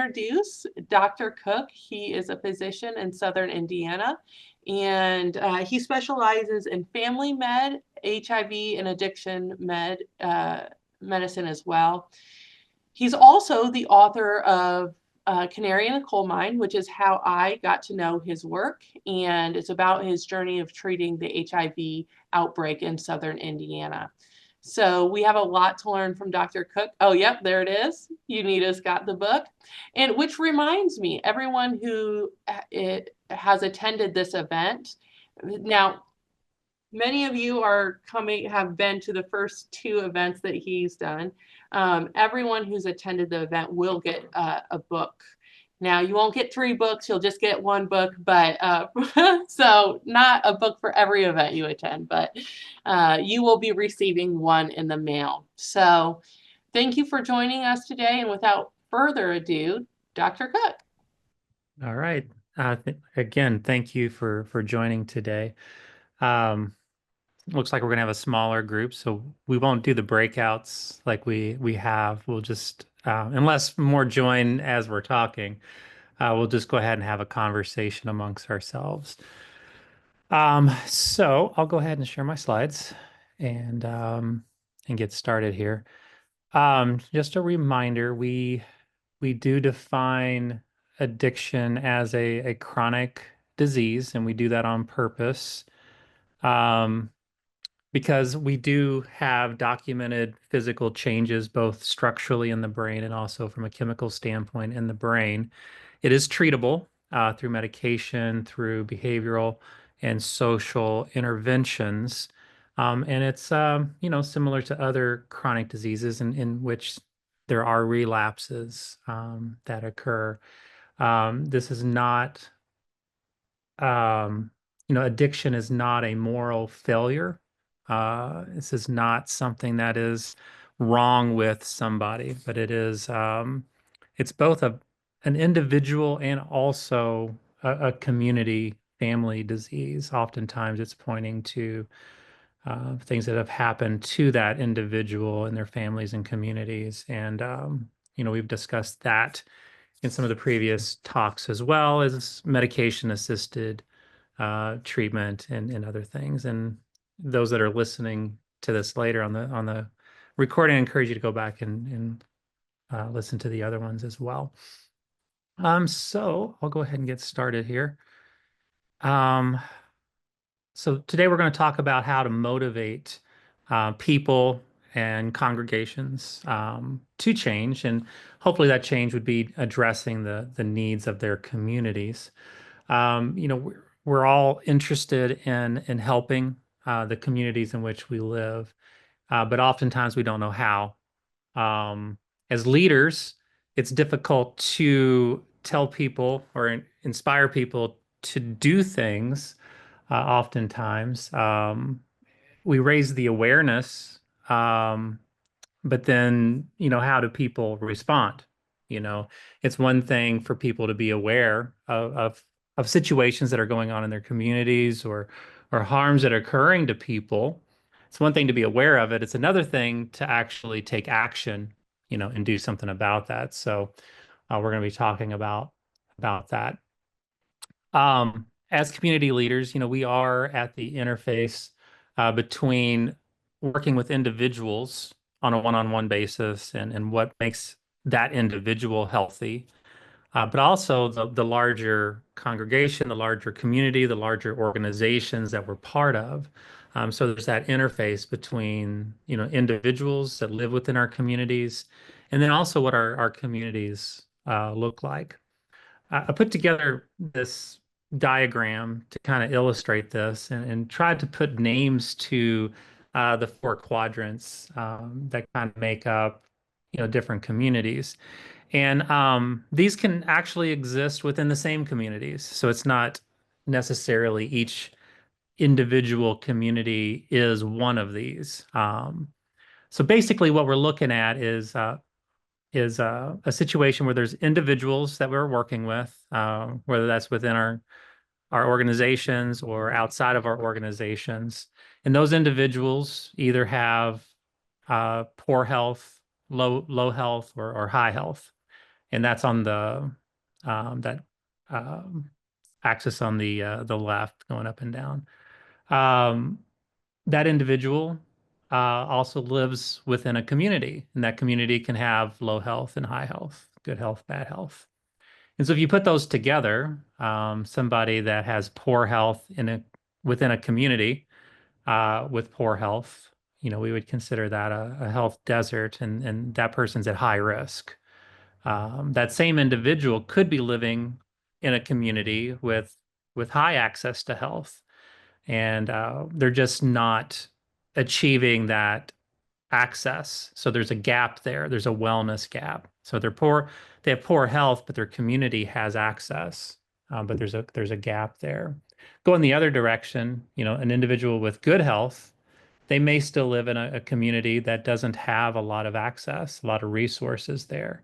introduce Dr. Cook. He is a physician in Southern Indiana, and he specializes in family med, HIV, and addiction medicine as well. He's also the author of Canary in a Coal Mine, which is how I got to know his work, and it's about his journey of treating the HIV outbreak in Southern Indiana. So we have a lot to learn from Dr. Cook. Oh, yep, there it is. Unita's got the book. And which reminds me, everyone who has attended this event, now, many of you have been to the first two events that he's done. Everyone who's attended the event will get a book. Now, you won't get 3 books, you'll just get 1 book, but so not a book for every event you attend, but you will be receiving 1 in the mail. So thank you for joining us today. And without further ado, Dr. Cook. All right. Again, thank you for joining today. Looks like we're gonna have a smaller group, so we won't do the breakouts like we have. We'll just, unless more join as we're talking, we'll just go ahead and have a conversation amongst ourselves. So I'll go ahead and share my slides and get started here. Just a reminder, we do define addiction as a chronic disease, and we do that on purpose. Because we do have documented physical changes, both structurally in the brain and also from a chemical standpoint in the brain. It is treatable through medication, through behavioral and social interventions. And it's, similar to other chronic diseases in which there are relapses that occur. This is not, addiction is not a moral failure. This is not something that is wrong with somebody, but it's both an individual and also a community family disease. Oftentimes it's pointing to things that have happened to that individual and their families and communities. And, we've discussed that in some of the previous talks, as well as medication assisted treatment and other things. And those that are listening to this later on the recording, I encourage you to go back and listen to the other ones as well. So I'll go ahead and get started here. So today we're going to talk about how to motivate people and congregations to change, and hopefully that change would be addressing the needs of their communities. We're all interested in helping the communities in which we live, but oftentimes we don't know how. As leaders, it's difficult to tell people or inspire people to do things. Oftentimes, we raise the awareness, but then, how do people respond? It's one thing for people to be aware of situations that are going on in their communities or harms that are occurring to people. It's one thing to be aware of it. It's another thing to actually take action, and do something about that. So we're going to be talking about that. As community leaders, we are at the interface between working with individuals on a one-on-one basis and what makes that individual healthy, but also the larger congregation, the larger community, the larger organizations that we're part of. So there's that interface between, individuals that live within our communities, and then also what our communities look like. I put together this diagram to kind of illustrate this and tried to put names to the 4 quadrants that kind of make up, different communities. And these can actually exist within the same communities. So it's not necessarily each individual community is one of these. So basically what we're looking at is a situation where there's individuals that we're working with, whether that's within our organizations or outside of our organizations. And those individuals either have poor health, low health, or high health. and that's on that um, axis on the left, going up and down. Um, that individual also lives within a community, and that community can have low health and high health, good health, bad health. And so if you put those together, somebody that has poor health within a community with poor health, we would consider that a health desert, and that person's at high risk. That same individual could be living in a community with high access to health, and they're just not achieving that access. So there's a gap there. There's a wellness gap. So they have poor health, but their community has access. But there's a gap there. Going the other direction, an individual with good health, they may still live in a community that doesn't have a lot of access, a lot of resources there.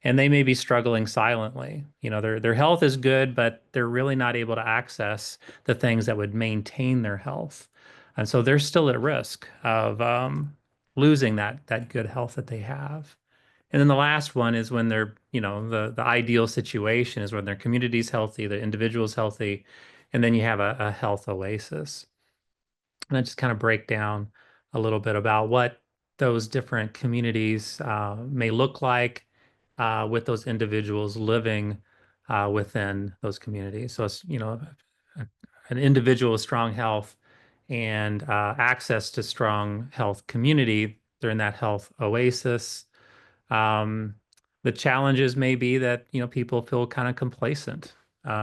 And they may be struggling silently. Their health is good, but they're really not able to access the things that would maintain their health. And so they're still at risk of losing that good health that they have. And then the last one is when they're, the ideal situation is when their community's healthy, the individual's healthy, and then you have a health oasis. And I just kind of break down a little bit about what those different communities may look like with those individuals living within those communities. So it's, a- an individual with strong health and access to strong health community. They're in that health oasis. Um, the challenges may be that, people feel kind of complacent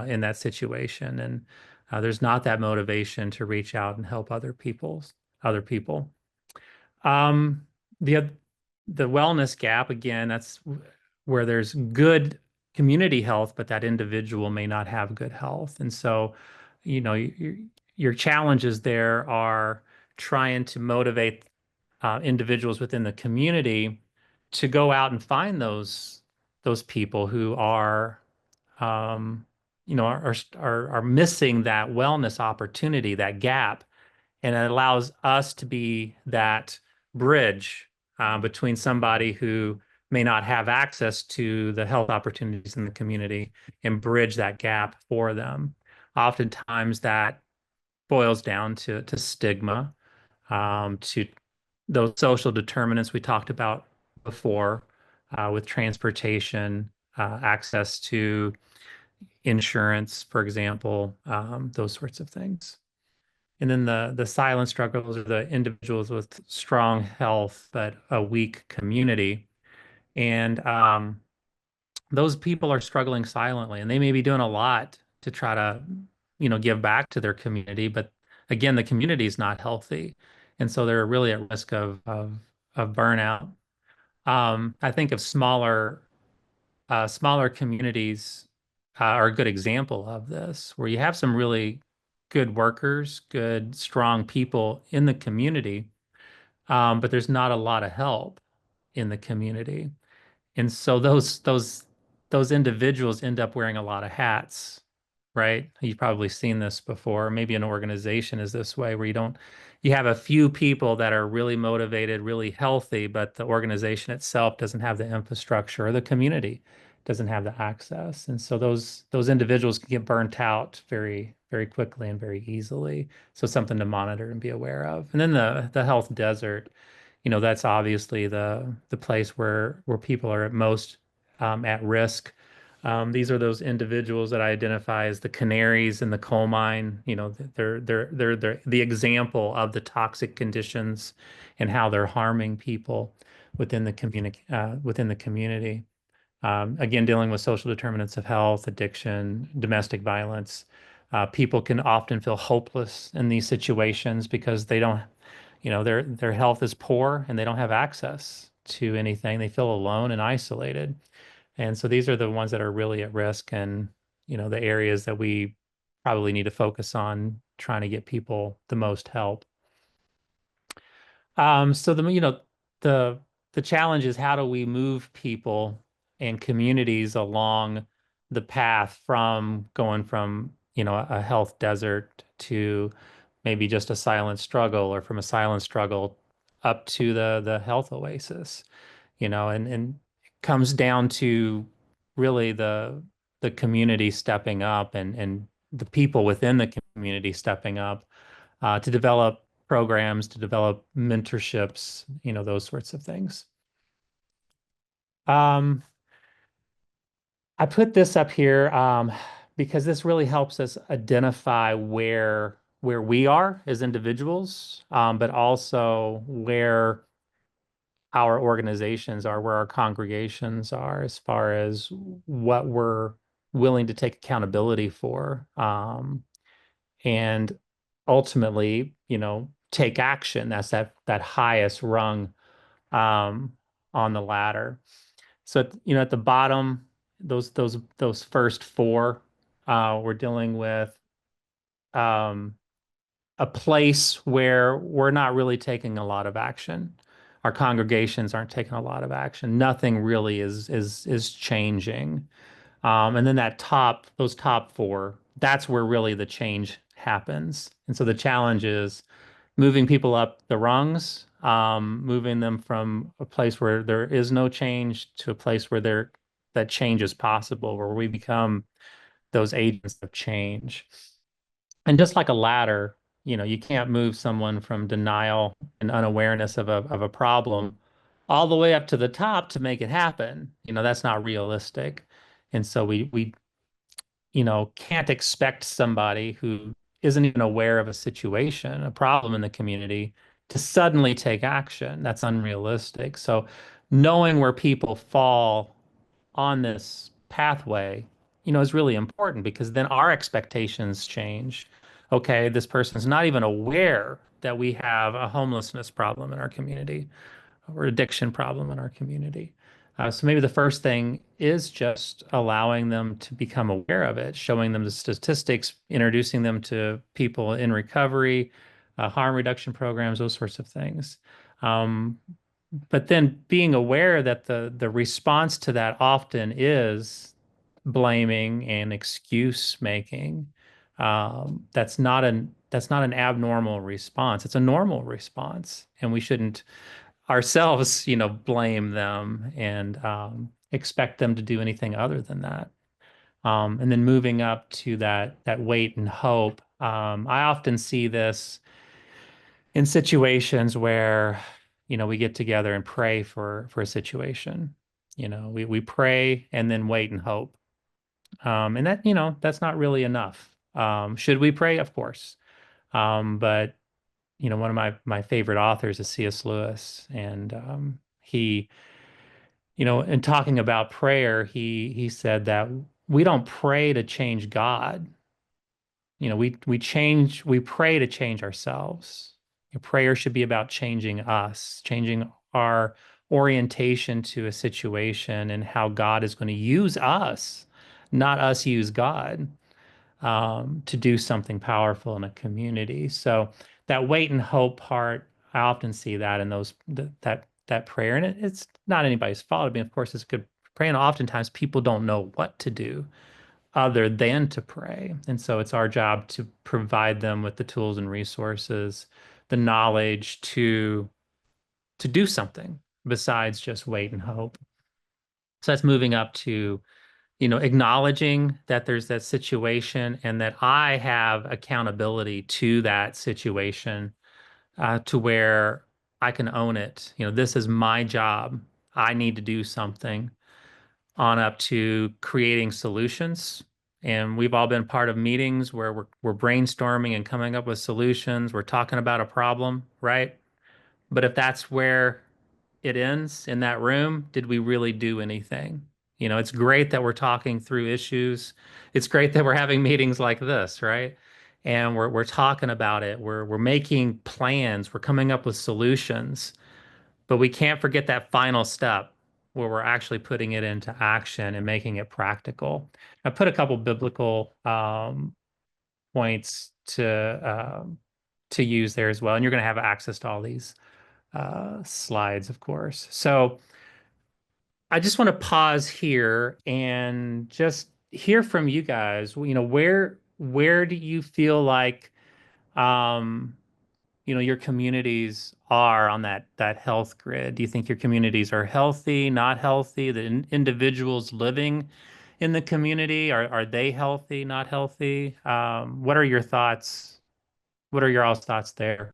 in that situation, and there's not that motivation to reach out and help other people. Um, the the wellness gap, again, that's where there's good community health, but that individual may not have good health. And so, your challenges there are trying to motivate individuals within the community to go out and find those people who are um, are missing that wellness opportunity, that gap, and it allows us to be that bridge between somebody who may not have access to the health opportunities in the community and bridge that gap for them. Oftentimes, that boils down to stigma, to those social determinants we talked about before, with transportation, access to insurance, for example, those sorts of things. And then the silent struggles are the individuals with strong health but a weak community. And those people are struggling silently, and they may be doing a lot to try to, give back to their community. But again, the community is not healthy. And so they're really at risk of burnout. I think of smaller communities are a good example of this, where you have some really good workers, good, strong people in the community, but there's not a lot of help in the community. And so those individuals end up wearing a lot of hats, right? You've probably seen this before. Maybe an organization is this way, where you have a few people that are really motivated, really healthy, but the organization itself doesn't have the infrastructure, or the community doesn't have the access. And so those individuals can get burnt out very, very quickly and very easily. So something to monitor and be aware of. And then the health desert, that's obviously the place where people are at most at risk. These are those individuals that I identify as the canaries in the coal mine. They're the example of the toxic conditions and how they're harming people within the community. Again, dealing with social determinants of health, addiction, domestic violence. People can often feel hopeless in these situations because they don't, their health is poor and they don't have access to anything. They feel alone and isolated. And so these are the ones that are really at risk, and, the areas that we probably need to focus on trying to get people the most help. So the the challenge is, how do we move people and communities along the path from going from, a health desert to maybe just a silent struggle, or from a silent struggle up to the health oasis, and it comes down to really the community stepping up and the people within the community stepping up to develop programs, to develop mentorships, those sorts of things. Um, I put this up here because this really helps us identify where we are as individuals, but also where our organizations are, where our congregations are, as far as what we're willing to take accountability for, and ultimately, take action. That's that highest rung um, on the ladder. So, at the bottom, those first four, we're dealing with um, a place where we're not really taking a lot of action. Our congregations aren't taking a lot of action. Nothing really is changing. And then those top four, that's where really the change happens. And so the challenge is moving people up the rungs, moving them from a place where there is no change to a place where that change is possible, where we become those agents of change. And just like a ladder, you can't move someone from denial and unawareness of a problem all the way up to the top to make it happen. That's not realistic. And so we can't expect somebody who isn't even aware of a situation, a problem in the community, to suddenly take action. That's unrealistic. So knowing where people fall on this pathway, is really important because then our expectations change. Okay, this person's not even aware that we have a homelessness problem in our community or addiction problem in our community. So maybe the first thing is just allowing them to become aware of it, showing them the statistics, introducing them to people in recovery, harm reduction programs, those sorts of things. Um, but then being aware that the response to that often is blaming and excuse making. That's not an abnormal response. It's a normal response, and we shouldn't ourselves, blame them and expect them to do anything other than that. And then moving up to that wait and hope. I often see this in situations where, we get together and pray for a situation. We pray and then wait and hope. And that's not really enough. Should we pray? Of course. But one of my favorite authors is C.S. Lewis, and he, in talking about prayer, he said that we don't pray to change God. We pray to change ourselves. Prayer should be about changing us, changing our orientation to a situation and how God is going to use us, not us use God, to do something powerful in a community. So that wait and hope part, I often see that in that prayer, and it's not anybody's fault. I mean, of course, it's good praying. Oftentimes, people don't know what to do other than to pray, and so it's our job to provide them with the tools and resources, the knowledge to do something besides just wait and hope. So that's moving up to acknowledging that there's that situation and that I have accountability to that situation, to where I can own it. This is my job. I need to do something, on up to creating solutions. And we've all been part of meetings where we're brainstorming and coming up with solutions. We're talking about a problem, right? But if that's where it ends in that room, did we really do anything? It's great that we're talking through issues. It's great that we're having meetings like this, right? And we're talking about it. We're making plans. We're coming up with solutions. But we can't forget that final step where we're actually putting it into action and making it practical. I put a couple biblical points to use there as well, and you're going to have access to all these slides, of course. So I just want to pause here and just hear from you guys. Where do you feel like, um, your communities are on that health grid? Do you think your communities are healthy, not healthy? The individuals living in the community, are they healthy, not healthy? What are your thoughts? What are your all's thoughts there?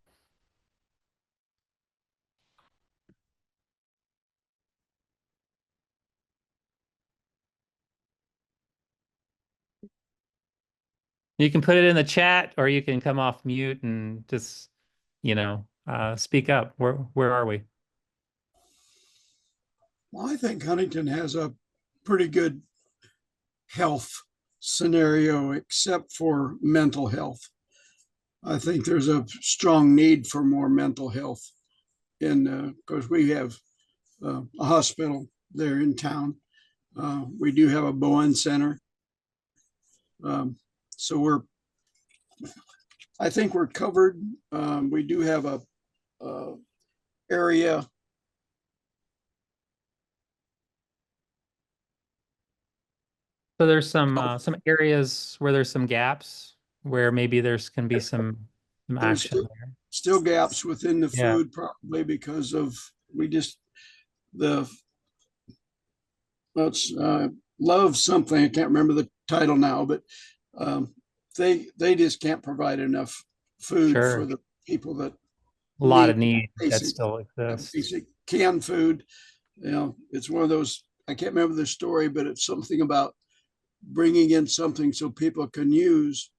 You can put it in the chat, or you can come off mute and just, speak up. Where are we? Well, I think Huntington has a pretty good health scenario, except for mental health. I think there's a strong need for more mental health because we have a hospital there in town. We do have a Bowen Center. Um, so I think we're covered. We do have a area. So there's some areas where there's some gaps where maybe there's can be some There's action there. still gaps within the Yeah, food, probably because of we just the let's love something. I can't remember the title now, but um, they just can't provide enough food for sure. the people that A lot need of need that basic still exists. basic canned food. It's one of those. I can't remember the story, but it's something about bringing in something so people can use,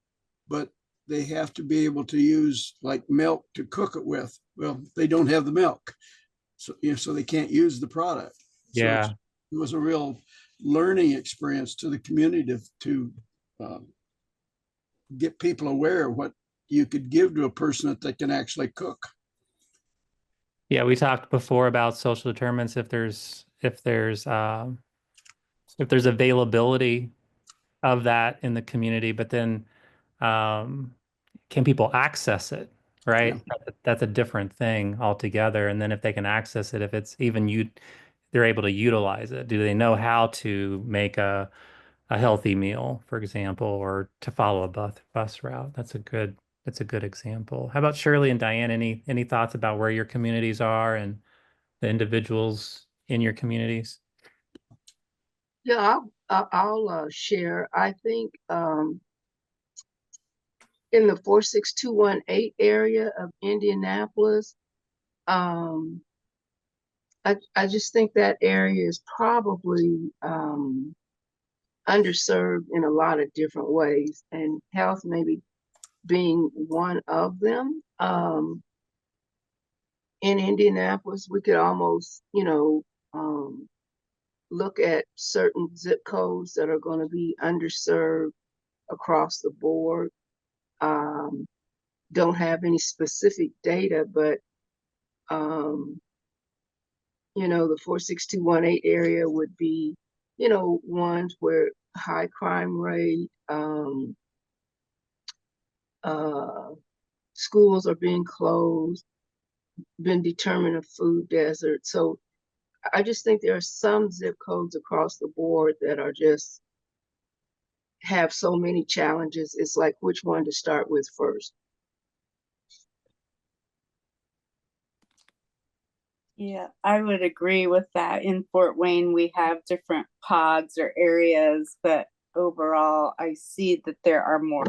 but they have to be able to use like milk to cook it with. Well, they don't have the milk, so they can't use the product. So Yeah. it was a real learning experience to the community to get people aware of what you could give to a person that they can actually cook. Yeah, we talked before about social determinants if there's availability of that in the community, but then um, can people access it, Yeah, right? That's a different thing altogether. And then if they can access it, if it's even they're able to utilize it. Do they know how to make a healthy meal, for example, or to follow a bus route? That's a good example. How about Shirley and Diane? Any thoughts about where your communities are and the individuals in your communities? Yeah, I'll share. I think in the 46218 area of Indianapolis, um, I just think that area is probably underserved in a lot of different ways, and health maybe being one of them. In Indianapolis, we could almost, look at certain zip codes that are going to be underserved across the board. Um, don't have any specific data, but um, the 46218 area would be, ones where high crime rate, uh, schools are being closed, been determined a food desert. So I just think there are some zip codes across the board that are just have so many challenges. It's like which one to start with first. Yeah, I would agree with that. In Fort Wayne, we have different pods or areas, but overall, I see that there are more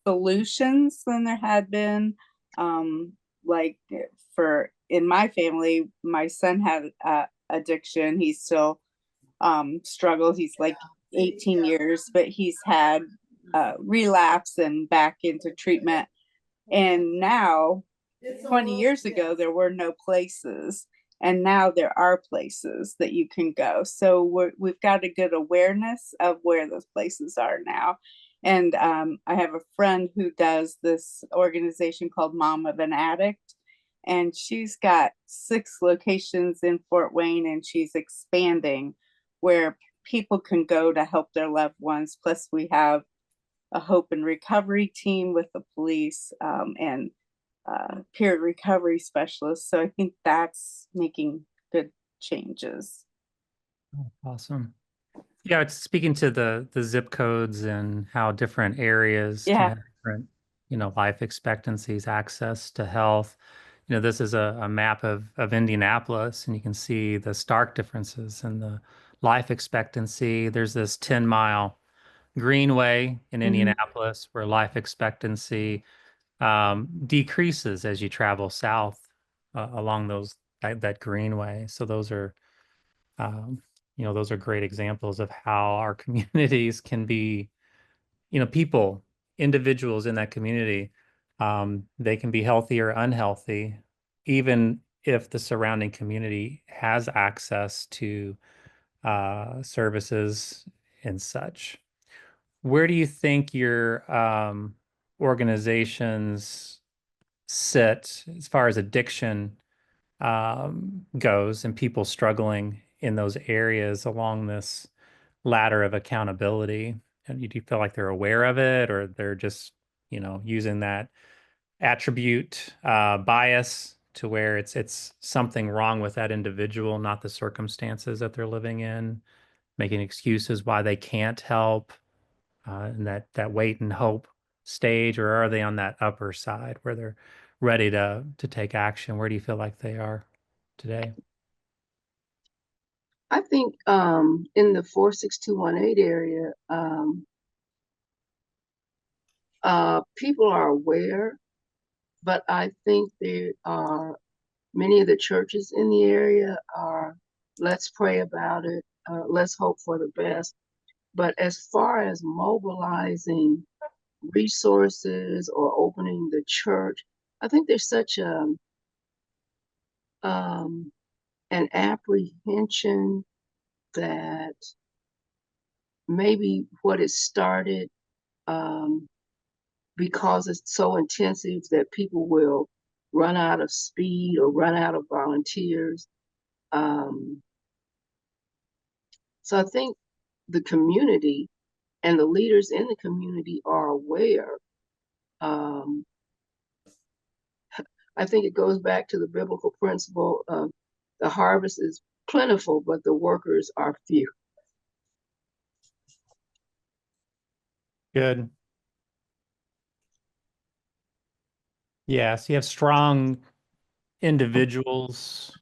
solutions than there had been. Like for in my family, my son had addiction. He still struggles. He's like 18 years, but he's had relapse and back into treatment. And now 20 years ago, there were no places, and now there are places that you can go. So we've got a good awareness of where those places are now. And I have a friend who does this organization called Mom of an Addict, and she's got 6 locations in Fort Wayne, and she's expanding where people can go to help their loved ones. Plus, we have a hope and recovery team with the police and peer recovery specialist. So I think that's making good changes. Awesome. Yeah, it's speaking to the zip codes and how different areas can Yeah. have different, life expectancies, access to health. This is a map of Indianapolis, and you can see the stark differences in the life expectancy. There's this 10-mile greenway in Indianapolis where life expectancy decreases as you travel south along that greenway. So um, those are great examples of how our communities can be, people, individuals in that community, they can be healthy or unhealthy, even if the surrounding community has access to services and such. Where do you think your organizations sit as far as addiction goes and people struggling in those areas along this ladder of accountability? And do you feel like they're aware of it, or they're just, using that attribute bias to where it's something wrong with that individual, not the circumstances that they're living in, making excuses why they can't help, in that wait and hope stage, or are they on that upper side where they're ready to take action? Where do you feel like they are today? I think in the 46218 area, people are aware, but I think there are many of the churches in the area are, let's pray about it, let's hope for the best. But as far as mobilizing resources or opening the church, I think there's such an apprehension that maybe what is started, because it's so intensive, that people will run out of speed or run out of volunteers. So I think the community and the leaders in the community are aware. Um, I think it goes back to the biblical principle of the harvest is plentiful, but the workers are few. Good. Yes, you have strong individuals,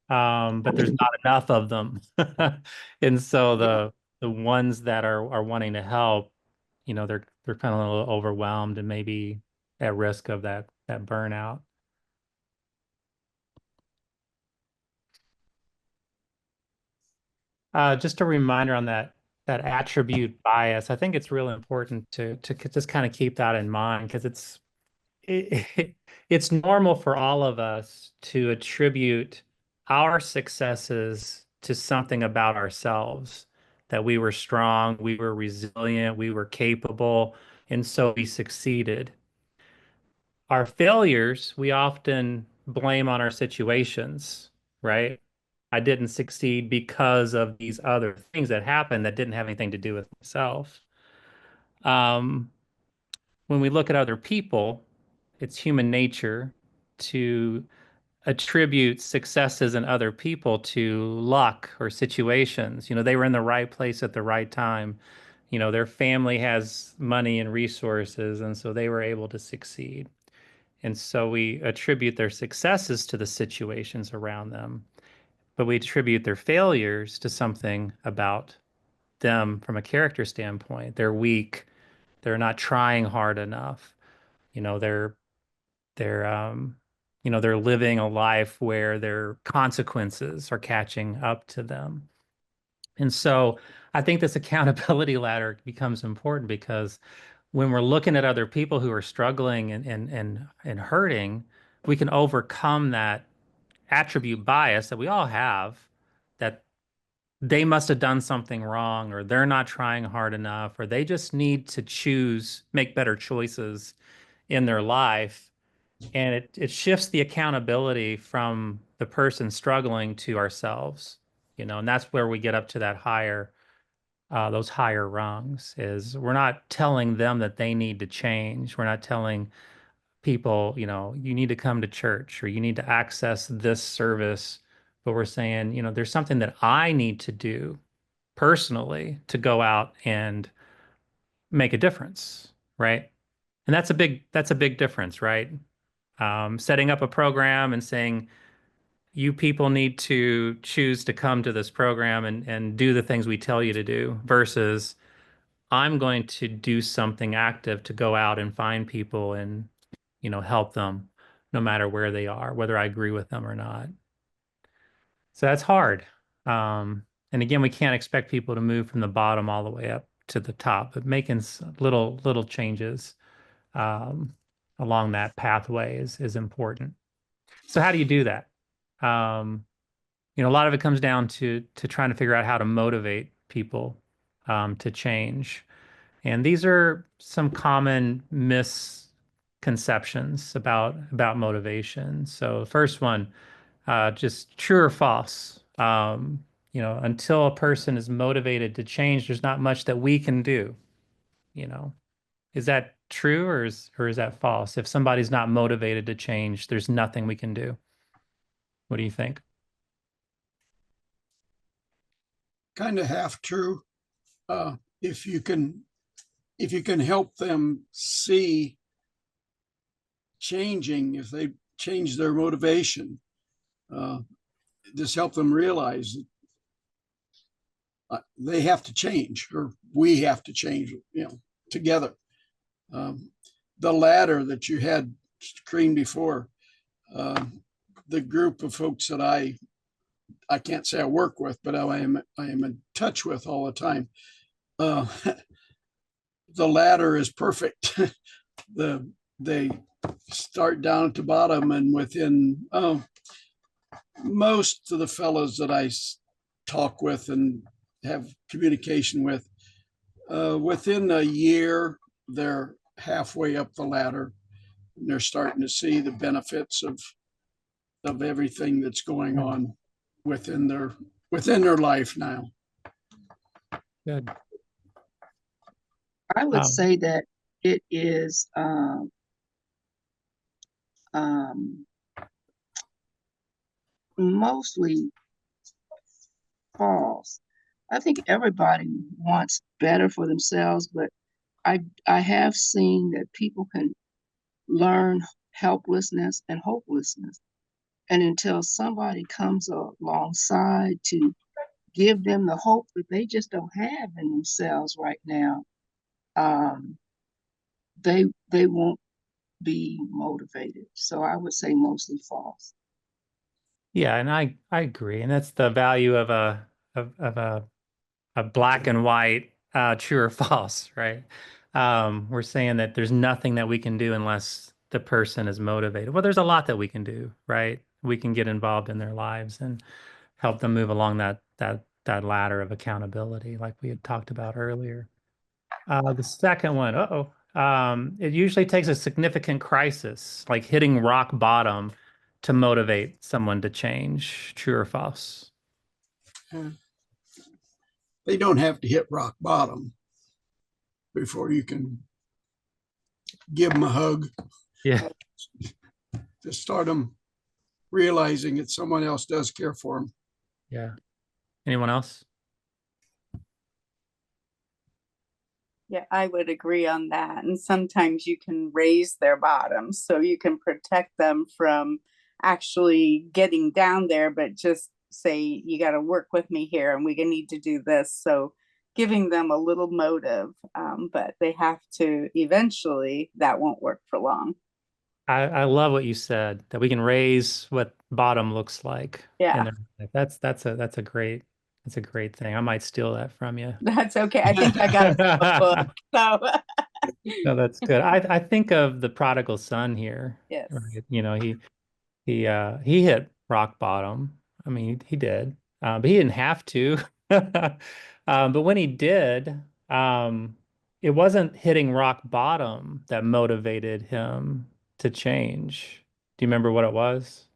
but there's not enough of them. And so Yeah. the ones that are wanting to help, they're kind of a little overwhelmed and maybe at risk of that burnout. Just a reminder on that attribute bias. I think it's really important to just kind of keep that in mind, because it's normal for all of us to attribute our successes to something about ourselves, that we were strong, we were resilient, we were capable, and so we succeeded. Our failures, we often blame on our situations, right? I didn't succeed because of these other things that happened that didn't have anything to do with myself. Um, when we look at other people, it's human nature to attribute successes in other people to luck or situations. They were in the right place at the right time. Their family has money and resources, and so they were able to succeed. And so we attribute their successes to the situations around them, but we attribute their failures to something about them from a character standpoint. They're weak. They're not trying hard enough. You know, they're they're they're living a life where their consequences are catching up to them. And so I think this accountability ladder becomes important, because when we're looking at other people who are struggling and hurting, we can overcome that attribute bias that we all have, that they must have done something wrong, or they're not trying hard enough, or they just need to make better choices in their life. And it shifts the accountability from the person struggling to ourselves, and that's where we get up to those higher rungs. Is we're not telling them that they need to change. We're not telling people, you need to come to church or you need to access this service. But we're saying, there's something that I need to do personally to go out and make a difference, right? And that's a big difference, right? Setting up a program and saying, you people need to choose to come to this program and do the things we tell you to do versus I'm going to do something active to go out and find people and, help them no matter where they are, whether I agree with them or not. So that's hard. And again, we can't expect people to move from the bottom all the way up to the top, but making little changes um, along that pathway is important. So how do you do that? Um, a lot of it comes down to trying to figure out how to motivate people to change. And these are some common misconceptions about motivation. So the first one, just true or false. Until a person is motivated to change, there's not much that we can do. You know, is that true or is that false? If somebody's not motivated to change, there's nothing we can do. What do you think? Kind of half true. Uh, if you can help them see changing, if they change their motivation, uh, just help them realize that they have to change, or we have to change, together. Um, the ladder that you had screened before, uh, the group of folks that I can't say I work with, but I am in touch with all the time. Uh, the ladder is perfect. They start down at the bottom, and within most of the fellows that I talk with and have communication with, within a year, they're halfway up the ladder, and they're starting to see the benefits of everything that's going on within their life now. Good. I would Um, say that it is um, mostly false. I think everybody wants better for themselves, but I have seen that people can learn helplessness and hopelessness. And until somebody comes alongside to give them the hope that they just don't have in themselves right now, um, they won't be motivated. So I would say mostly false. yeah, and I agree. And that's the value of a black and white true or false, right? We're saying that there's nothing that we can do unless the person is motivated. Well, there's a lot that we can do, right? We can get involved in their lives and help them move along that ladder of accountability, like we had talked about earlier. The second one, it usually takes a significant crisis, like hitting rock bottom, to motivate someone to change. True or false? They don't have to hit rock bottom before you can give them a hug, Yeah. to start them realizing that someone else does care for them. Yeah. Anyone else? Yeah, I would agree on that. And sometimes you can raise their bottoms so you can protect them from actually getting down there, but just say, you got to work with me here and we need to do this. So giving them a little motive, but they have to eventually, that won't work for long. I love what you said, that we can raise what bottom looks like in Yeah, their life. That's a great thing. I might steal that from you. that's okay. I think I got it from a book. So No, that's good. I think of the prodigal son here, yes. right? He hit rock bottom. I mean, he did, but he didn't have to. But when he did, it wasn't hitting rock bottom that motivated him to change. Do you remember what it was?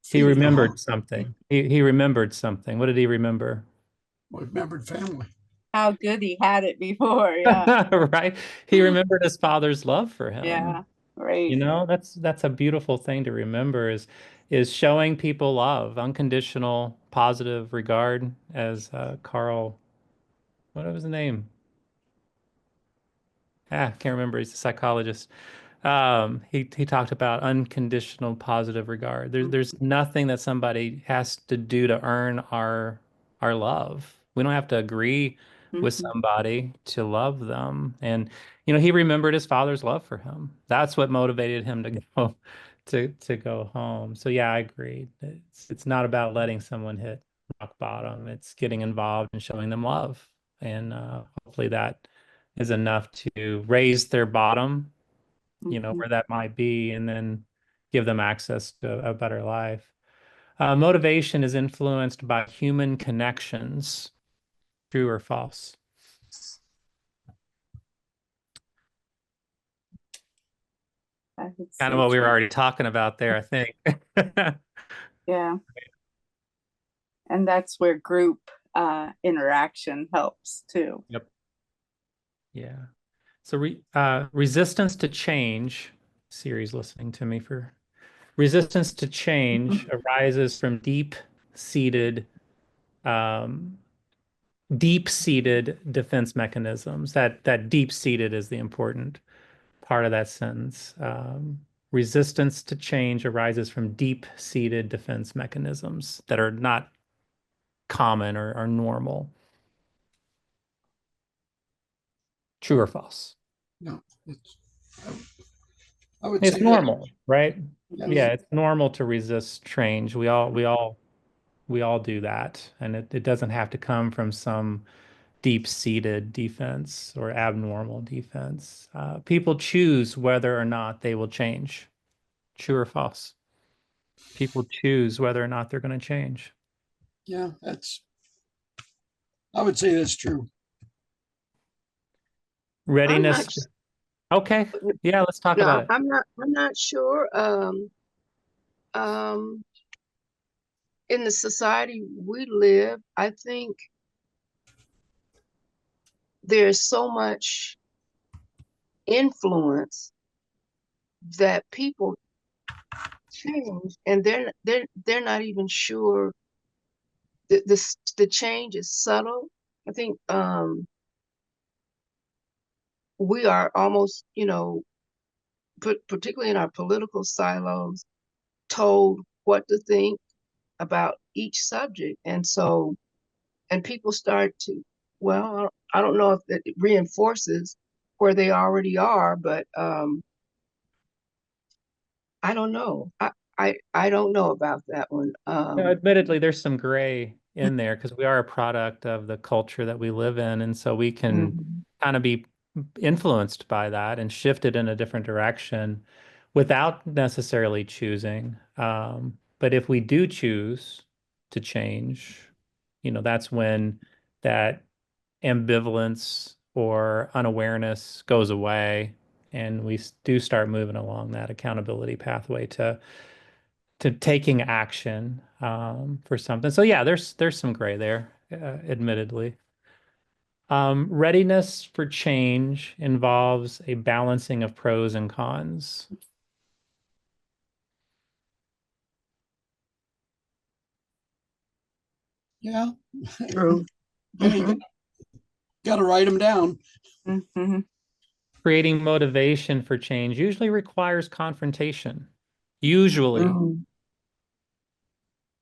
He Feeding the remembered something. He remembered something. What did he remember? remembered family. How good he had it before. Yeah. Right? He remembered his father's love for him. Yeah. Right. That's a beautiful thing to remember is showing people love, unconditional, positive regard, as Carl, what was his name? can't remember. He's a psychologist. He talked about unconditional positive regard. There's nothing that somebody has to do to earn our love. We don't have to agree with Mhm. somebody to love them. And he remembered his father's love for him. That's what motivated him to go to go home. So yeah, I agree. It's not about letting someone hit rock bottom. It's getting involved and showing them love. And hopefully that is enough to raise their bottom, Mhm. where that might be, and then give them access to a better life. Motivation is influenced by human connections. True or false? I would Kind of say what we were true. already talking about there, I think. Yeah. And that's where group interaction helps too. Yep. Yeah. So resistance to change, Siri's listening to me for resistance to change arises from deep-seated um, deep-seated defense mechanisms. That deep-seated is the important part of that sentence. Resistance to change arises from deep-seated defense mechanisms that are not common or normal. True or false? No, I would It's say that, normal, right? yes. Yeah, it's normal to resist change. We all do that, and it doesn't have to come from some deep-seated defense or abnormal defense. People choose whether or not they will change. True or false? People choose whether or not they're going to change. Yeah, I would say that's true. I'm not, Readiness. Okay. Yeah, let's talk about no, it. I'm not sure. Um, in the society we live, I think there's so much influence that people change, and they're not even sure that the change is subtle. I think we are almost, particularly in our political silos, told what to think about each subject, and so and people start to, well, I don't know if it reinforces where they already are, but I don't know. I don't know about that one. Admittedly, there's some gray in there because we are a product of the culture that we live in. And so we can Mhm. kind of be influenced by that and shifted in a different direction without necessarily choosing. But if we do choose to change, that's when that ambivalence or unawareness goes away and we do start moving along that accountability pathway to taking action for something. So yeah, there's some gray there, admittedly. Readiness for change involves a balancing of pros and cons. Yeah. True. Yeah, you Mhm. got to write them down. Mhm. Creating motivation for change usually requires confrontation. Usually, Mhm.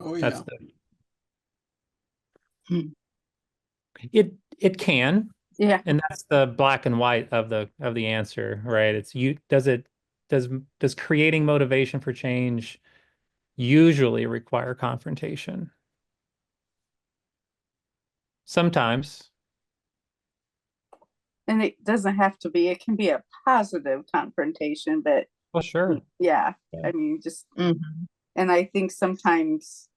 Oh, that's yeah. Mhm. it can, Yeah. and that's the black and white of the answer, right? It's you does creating motivation for change usually require confrontation? Sometimes. And it doesn't have to be, it can be a positive confrontation, but Well, sure. yeah, Yeah. I mean, just, Mhm. and I think sometimes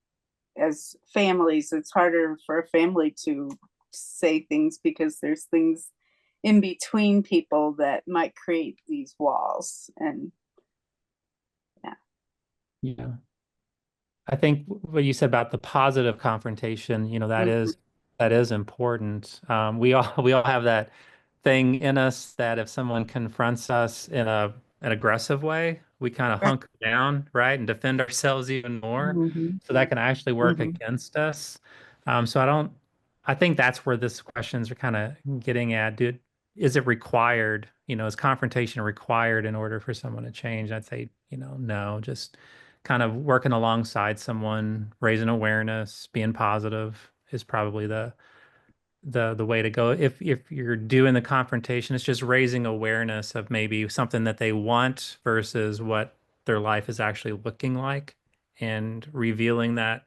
as families, it's harder for a family to say things because there's things in between people that might create these walls. And yeah. Yeah. I think what you said about the positive confrontation, that Mhm. is important. We all have that thing in us that if someone confronts us in an aggressive way, we kind of Right. hunker down, right, and defend ourselves even more. Mhm. So that can actually work Mhm. against us. So I think that's where this questions are kind of getting at. is it required? Is confrontation required in order for someone to change? I'd say, no, just kind of working alongside someone, raising awareness, being positive is probably the way to go. If you're doing the confrontation, it's just raising awareness of maybe something that they want versus what their life is actually looking like, and revealing that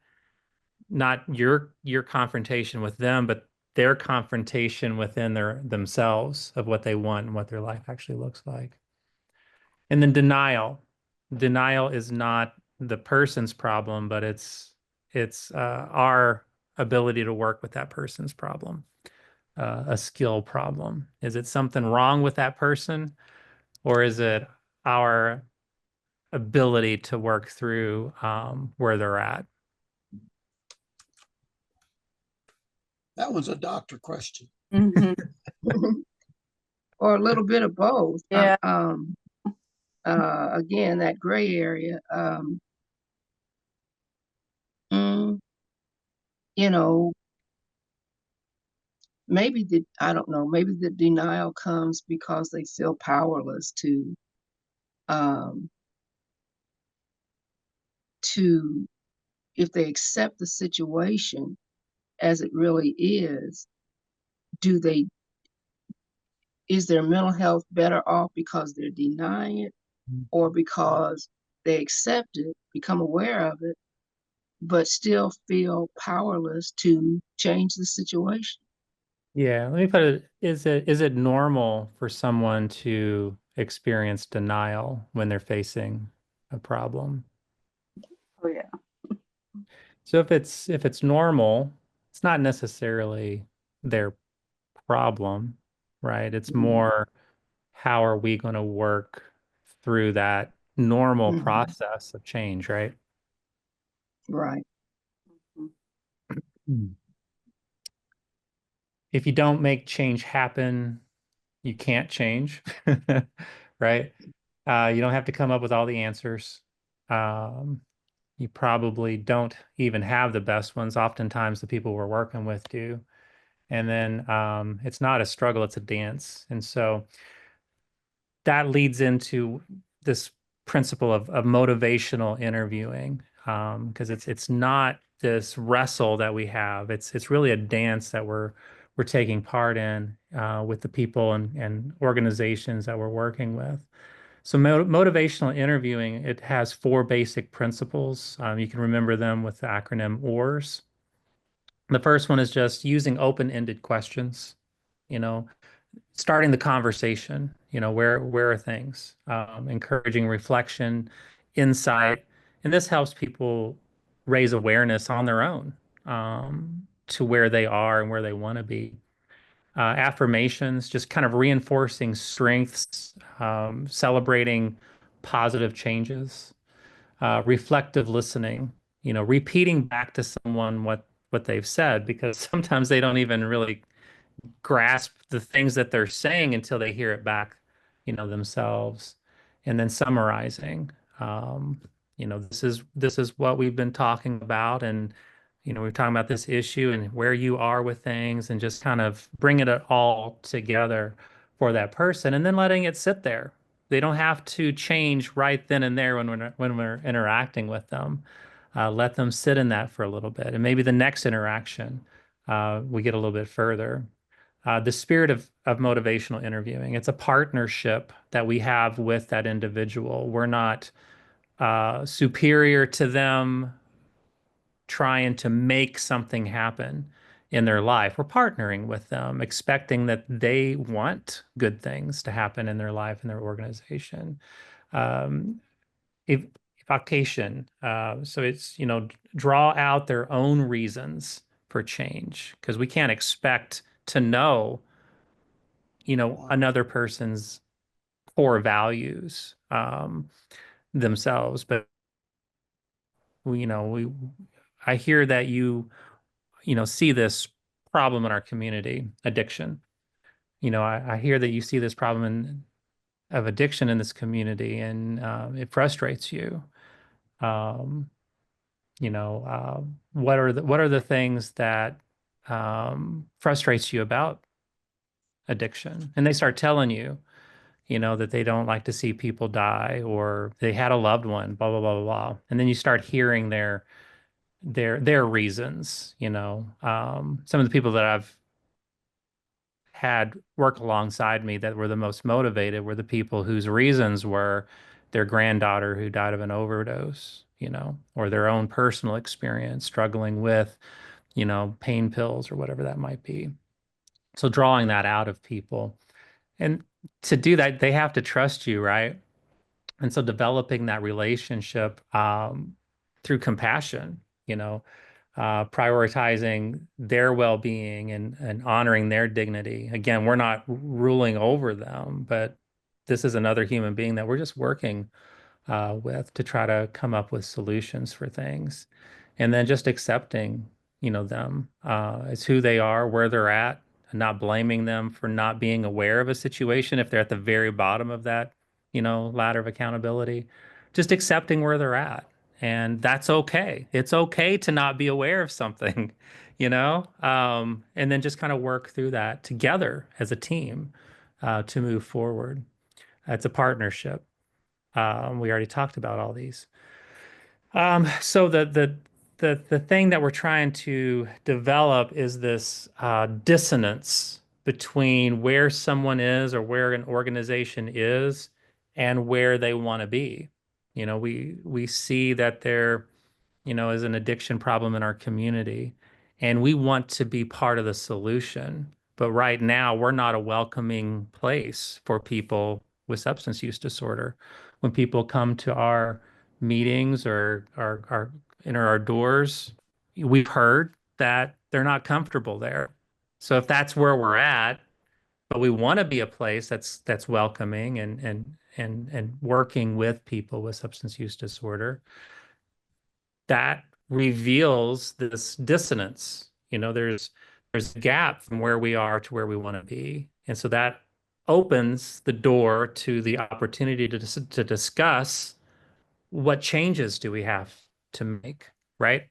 not your confrontation with them, but their confrontation within themselves of what they want and what their life actually looks like. And then denial. Denial is not the person's problem, but it's our ability to work with that person's problem, a skill problem. Is it something wrong with that person, or is it our ability to work through where they're at? That was a doctor question. Mhm. Or a little bit of both. Yeah. Again, that gray area. Mm, you know, I don't know, maybe the denial comes because they feel powerless um, to, if they accept the situation as it really do they, is their mental health better off because they're denying it, or because they accept it, become aware of it, but still feel powerless to change the situation? Yeah, let me put it, is it normal for someone to experience denial when they're facing a problem? Oh yeah. So if it's normal, it's not necessarily their problem, right? It's Mhm. more, how are we going to work through that normal Mhm. process of change, right? Right. Mm. If you don't make change happen, you can't change, right? You don't have to come up with all the answers. Um, you probably don't even have the best ones. Oftentimes, the people we're working with do. And then it's not a struggle, it's a dance. And so that leads into this principle of motivational interviewing, because it's not this wrestle that we have. It's really a dance that we're taking part in with the people and organizations that we're working with. So motivational interviewing, it has four basic principles. You can remember them with the acronym OARS. The first one is just using open-ended questions, you know, starting the conversation, where are things, encouraging reflection, insight, and this helps people raise awareness on their own, to where they are and where they want to be. Affirmations, just kind of reinforcing strengths, celebrating positive changes. Reflective listening, repeating back to someone what they've said, because sometimes they don't even really grasp the things that they're saying until they hear it back, themselves. And then summarizing, um, this is what we've been talking about, and we're talking about this issue and where you are with things, and just kind of bringing it all together for that person, and then letting it sit there. They don't have to change right then and there when we're interacting with them. Let them sit in that for a little bit, and maybe the next interaction, we get a little bit further. The spirit of motivational interviewing. It's a partnership that we have with that individual. We're not superior to them trying to make something happen in their life. We're partnering with them, expecting that they want good things to happen in their life and their organization. Um, ev- Evocation. So it's, draw out their own reasons for change, because we can't expect to know another person's core values themselves. But we I hear that you see this problem in our community, addiction. I hear that you see this problem of addiction in this community, and it frustrates you. um, what are the things that frustrates you about addiction, and they start telling you, that they don't like to see people die or they had a loved one, blah, blah, blah, blah, blah. And then you start hearing their reasons, some of the people that I've had work alongside me that were the most motivated were the people whose reasons were their granddaughter who died of an overdose, or their own personal experience struggling with, pain pills or whatever that might be. So drawing that out of people. And to do that, they have to trust you, right? And so developing that relationship through compassion, prioritizing their well-being and honoring their dignity. Again, we're not ruling over them, but this is another human being that we're just working with to try to come up with solutions for things. And then just accepting, them as who they are, where they're at, and not blaming them for not being aware of a situation if they're at the very bottom of that, ladder of accountability. Just accepting where they're at. And that's okay. It's okay to not be aware of something, and then just kind of work through that together as a team to move forward. It's a partnership. We already talked about all these. So the thing that we're trying to develop is this dissonance between where someone is or where an organization is and where they want to be. We see that there, is an addiction problem in our community, and we want to be part of the solution. But right now, we're not a welcoming place for people with substance use disorder. When people come to our meetings or enter our doors, we've heard that they're not comfortable there. So if that's where we're at, but we want to be a place that's welcoming and working with people with substance use disorder, that reveals this dissonance. There's a gap from where we are to where we want to be. And so that opens the door to the opportunity to discuss what changes do we have to make, right?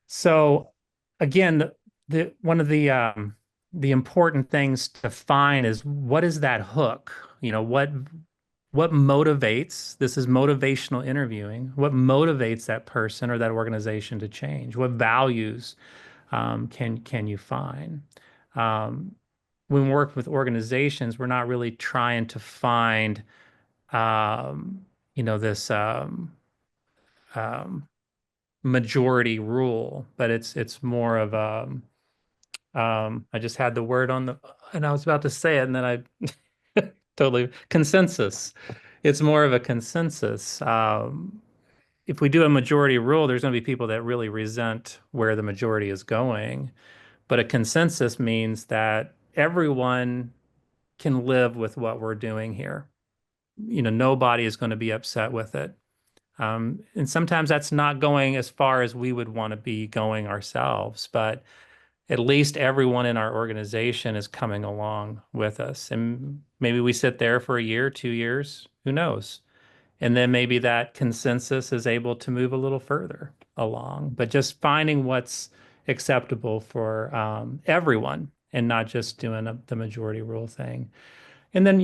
So again, the one of the important things to find is what is that hook? What motivates, this is motivational interviewing, what motivates that person or that organization to change? What values can you find? When we work with organizations, we're not really trying to find, this um, majority rule, but it's more of I just had the word and I was about to say it, and then I totally consensus. It's more of a consensus. If we do a majority rule, there's going to be people that really resent where the majority is going. But a consensus means that everyone can live with what we're doing here. Nobody is going to be upset with it. And sometimes that's not going as far as we would want to be going ourselves, but at least everyone in our organization is coming along with us. And maybe we sit there for a year, 2 years, who knows? And then maybe that consensus is able to move a little further along, but just finding what's acceptable for everyone and not just doing the majority rule thing. And then,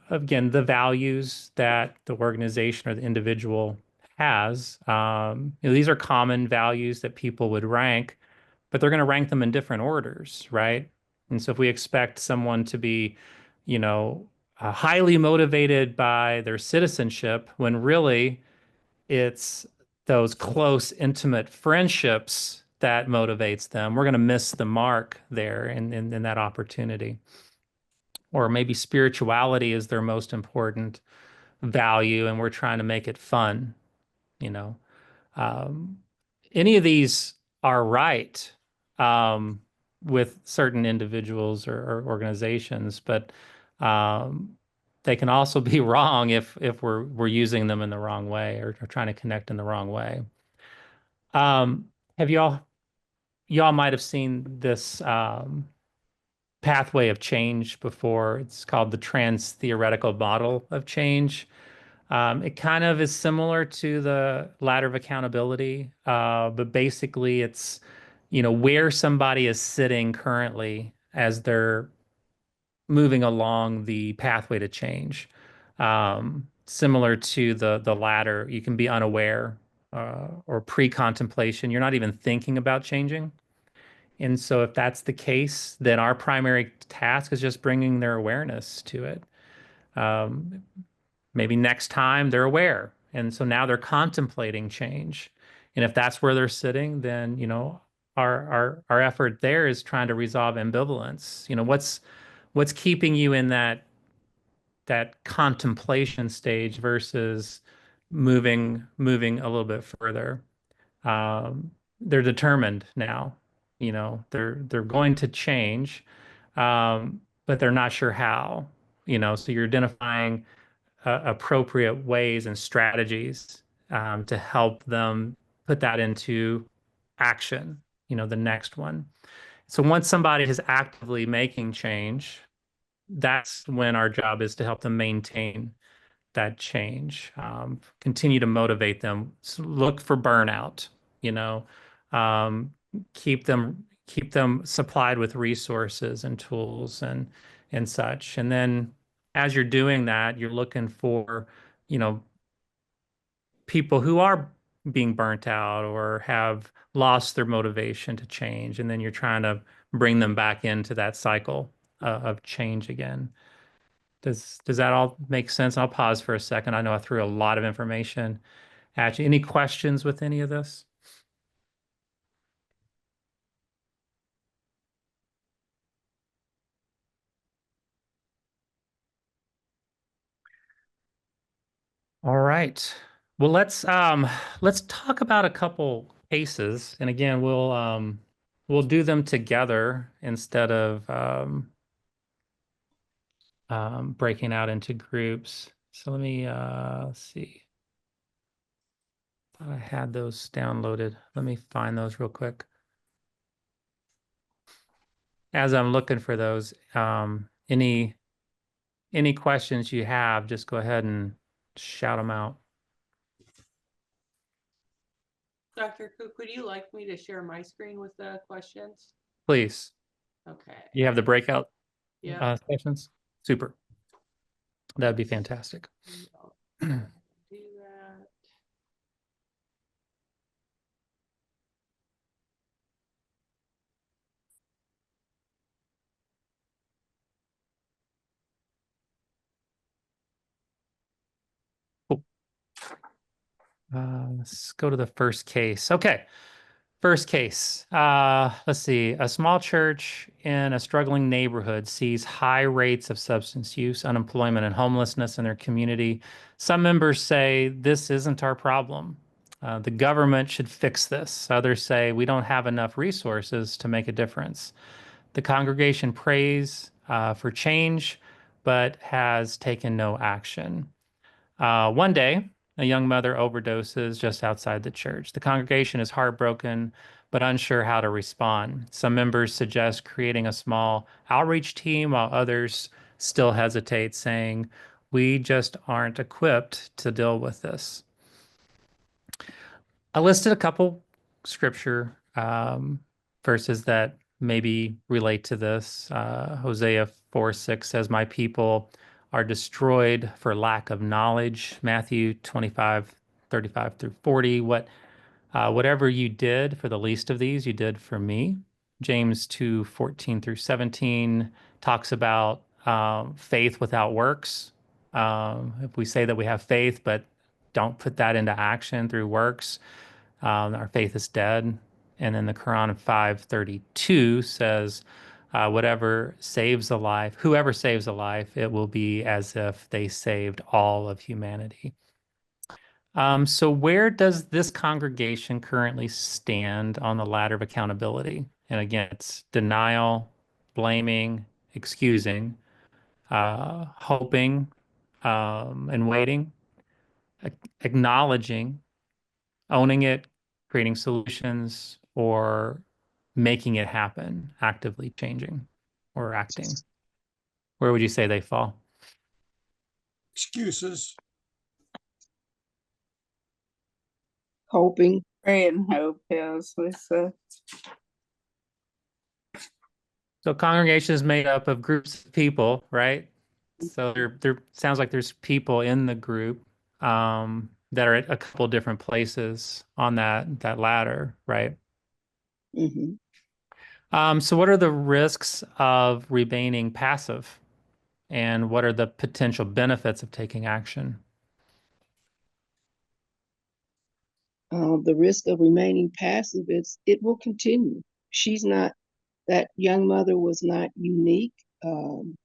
again, the values that the organization or the individual has, these are common values that people would rank, but they're going to rank them in different orders, right? And so if we expect someone to be, highly motivated by their citizenship, when really it's those close, intimate friendships that motivates them, we're going to miss the mark there in that opportunity. Or maybe spirituality is their most important value, and we're trying to make it fun, you know. Um, any of these are right with certain individuals or organizations, but they can also be wrong if we're using them in the wrong way or trying to connect in the wrong way. Have y'all might have seen this pathway of change before. It's called the trans theoretical model of change. It kind of is similar to the ladder of accountability, but basically it's, where somebody is sitting currently as their moving along the pathway to change. Similar to the latter, you can be unaware or pre-contemplation. You're not even thinking about changing. And so if that's the case, then our primary task is just bringing their awareness to it. Um, Maybe next time they're aware. And so now they're contemplating change. And if that's where they're sitting, then, our effort there is trying to resolve ambivalence. What's keeping you in that contemplation stage versus moving a little bit further. They're determined now. They're going to change, but they're not sure how. So you're identifying appropriate ways and strategies to help them put that into action. The next one. So once somebody is actively making change, that's when our job is to help them maintain that change, continue to motivate them, look for burnout, you know, um, keep them supplied with resources and tools and such. And then as you're doing that, you're looking for, you know, people who are being burnt out or have lost their motivation to change, and then you're trying to bring them back into that cycle of change again. Does that all make sense? I'll pause for a second. I know I threw a lot of information at you. Any questions with any of this? All right. Well, let's talk about a couple cases, and again, we'll do them together instead of breaking out into groups. So let me let's see. Thought I had those downloaded. Let me find those real quick. As I'm looking for those, any questions you have, just go ahead and shout them out. Dr. Cook, would you like me to share my screen with the questions? Please. Okay. You have the breakout Yeah. sessions? Super. That'd be fantastic. Do that. Cool. Let's go to the first case. Okay. First case. Let's see. A small church in a struggling neighborhood sees high rates of substance use, unemployment, and homelessness in their community. Some members say this isn't our problem. The government should fix this. Others say we don't have enough resources to make a difference. The congregation prays for change, but has taken no action. One day, a young mother overdoses just outside the church. The congregation is heartbroken, but unsure how to respond. Some members suggest creating a small outreach team, while others still hesitate, saying, "We just aren't equipped to deal with this." I listed a couple scripture verses that maybe relate to this. Hosea 4:6 says, "My people are destroyed for lack of knowledge." Matthew 25:35 through 40. Whatever you did for the least of these, you did for me. James 2:14 through 17 talks about faith without works. If we say that we have faith, but don't put that into action through works, our faith is dead. And then the Quran 5:32 says, whatever saves a life, whoever saves a life, it will be as if they saved all of humanity. So where does this congregation currently stand on the ladder of accountability? And again, it's denial, blaming, excusing, hoping, and waiting, acknowledging, owning it, creating solutions, or making it happen, actively changing or acting. Where would you say they fall? Excuses. Hoping. Pray and hope, as we said. So congregation is made up of groups of people, right? So there sounds like there's people in the group that are at a couple different places on that ladder, right? Mhm. So what are the risks of remaining passive, and what are the potential benefits of taking action? The risk of remaining passive is it will continue. She's not, that young mother was not unique. Um,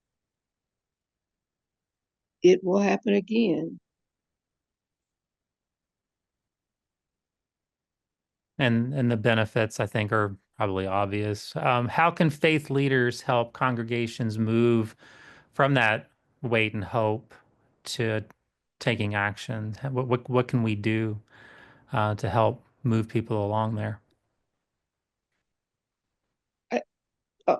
it will happen again. And the benefits, I think, are probably obvious. How can faith leaders help congregations move from that wait and hope to taking action? What can we do to help move people along there? I,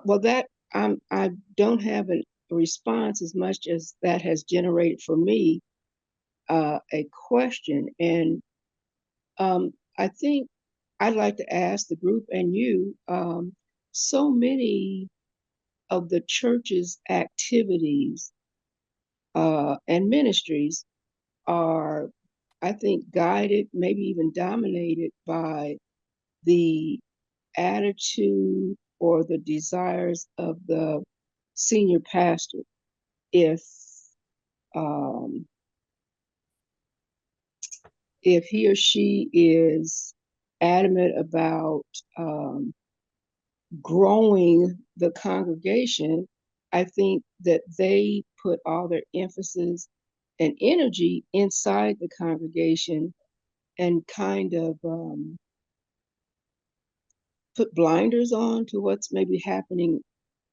well, that I don't have a response as much as that has generated for me a question, and I think I'd like to ask the group and you. So many of the church's activities and ministries are, I think, guided, maybe even dominated by the attitude or the desires of the senior pastor. If um, if he or she is adamant about growing the congregation, I think that they put all their emphasis and energy inside the congregation and kind of put blinders on to what's maybe happening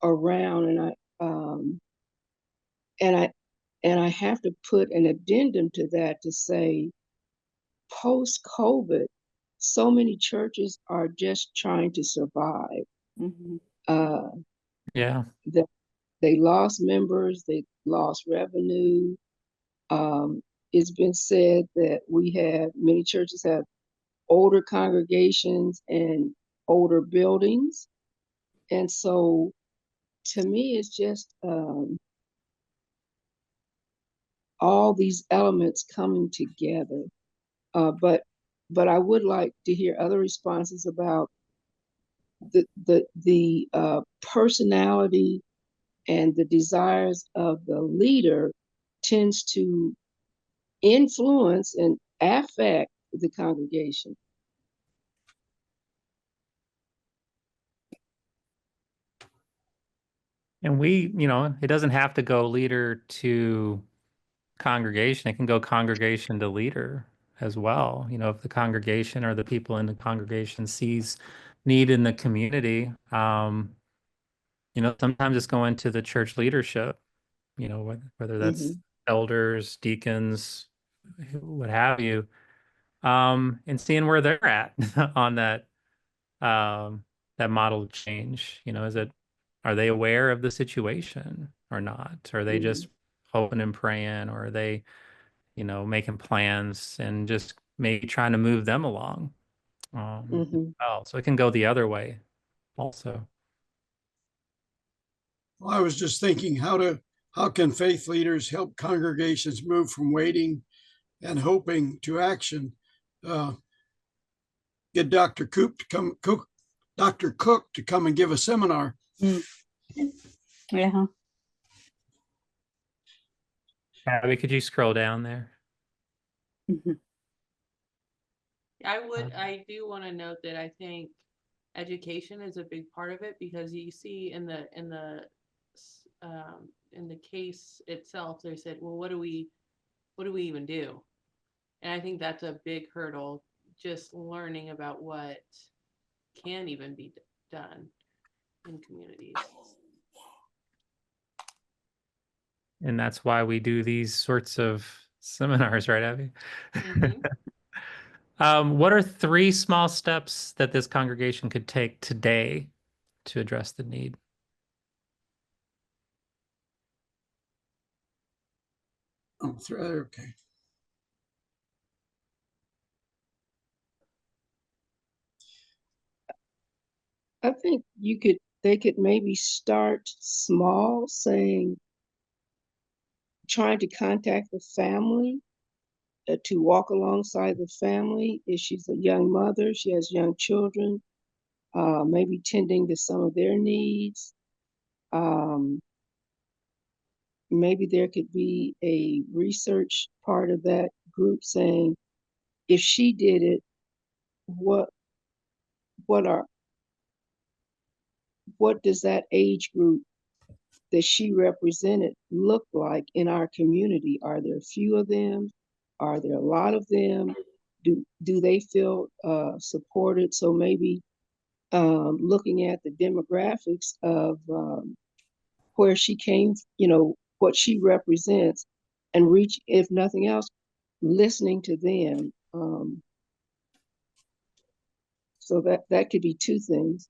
around. And I and I have to put an addendum to that to say, post COVID, so many churches are just trying to survive. Mhm. Uh, Yeah. that they lost members, they lost revenue. Um, it's been said that many churches have older congregations and older buildings. And so to me, it's just all these elements coming together. But I would like to hear other responses about the personality and the desires of the leader tends to influence and affect the congregation. And it doesn't have to go leader to congregation. It can go congregation to leader as well. If the congregation or the people in the congregation sees need in the community, sometimes it's going to the church leadership, whether that's Mm-hmm. elders, deacons, what have you, and seeing where they're at on um, that model change. Are they aware of the situation or not? Are they Mm-hmm. just hoping and praying, or are they, making plans and just maybe trying to move them along? Mm-hmm. Well, so it can go the other way also. Well, I was just thinking how can faith leaders help congregations move from waiting and hoping to action? Uh, get Dr. Cook to come and give a seminar. Mm. Yeah. Abby, could you scroll down there? Mhm. I do want to note that I think education is a big part of it, because you see in the case itself, they said, well, what do we even do? And I think that's a big hurdle, just learning about what can even be done in communities. And that's why we do these sorts of seminars, right, Abby? Mm-hmm. What are 3 small steps that this congregation could take today to address the need? Oh, okay. I think you could they could maybe start small, trying to contact the family, to walk alongside the family. If she's a young mother, she has young children, maybe tending to some of their needs. Um, Maybe there could be a research part of that group saying, if she did it, what what are what does that age group that she represented look like in our community? Are there a few of them? Are there a lot of them? Do they feel supported? So maybe looking at the demographics of where she came, what she represents, and reach, if nothing else, listening to them. So that could be two things.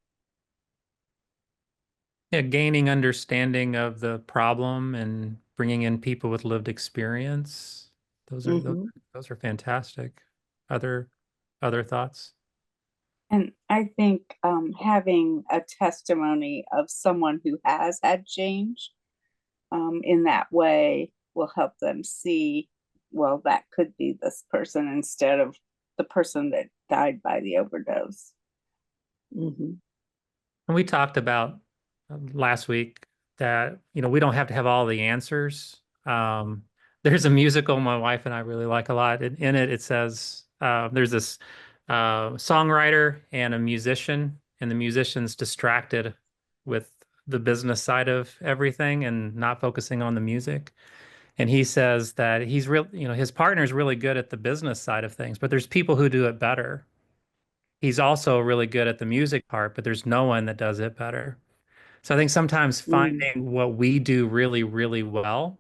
Yeah, gaining understanding of the problem and bringing in people with lived experience. Those are those, Hmm. those are fantastic. Other other thoughts? And I think having a testimony of someone who has had change in that way will help them see, well, that could be this person instead of the person that died by the overdose. Hmm. And we talked about last week that, we don't have to have all the answers. There's a musical my wife and I really like a lot. In it, it says there's this songwriter and a musician, and the musician's distracted with the business side of everything and not focusing on the music. And he says that he's real, his partner's really good at the business side of things, but there's people who do it better. He's also really good at the music part, but there's no one that does it better. So I think sometimes Mm. finding what we do really, really well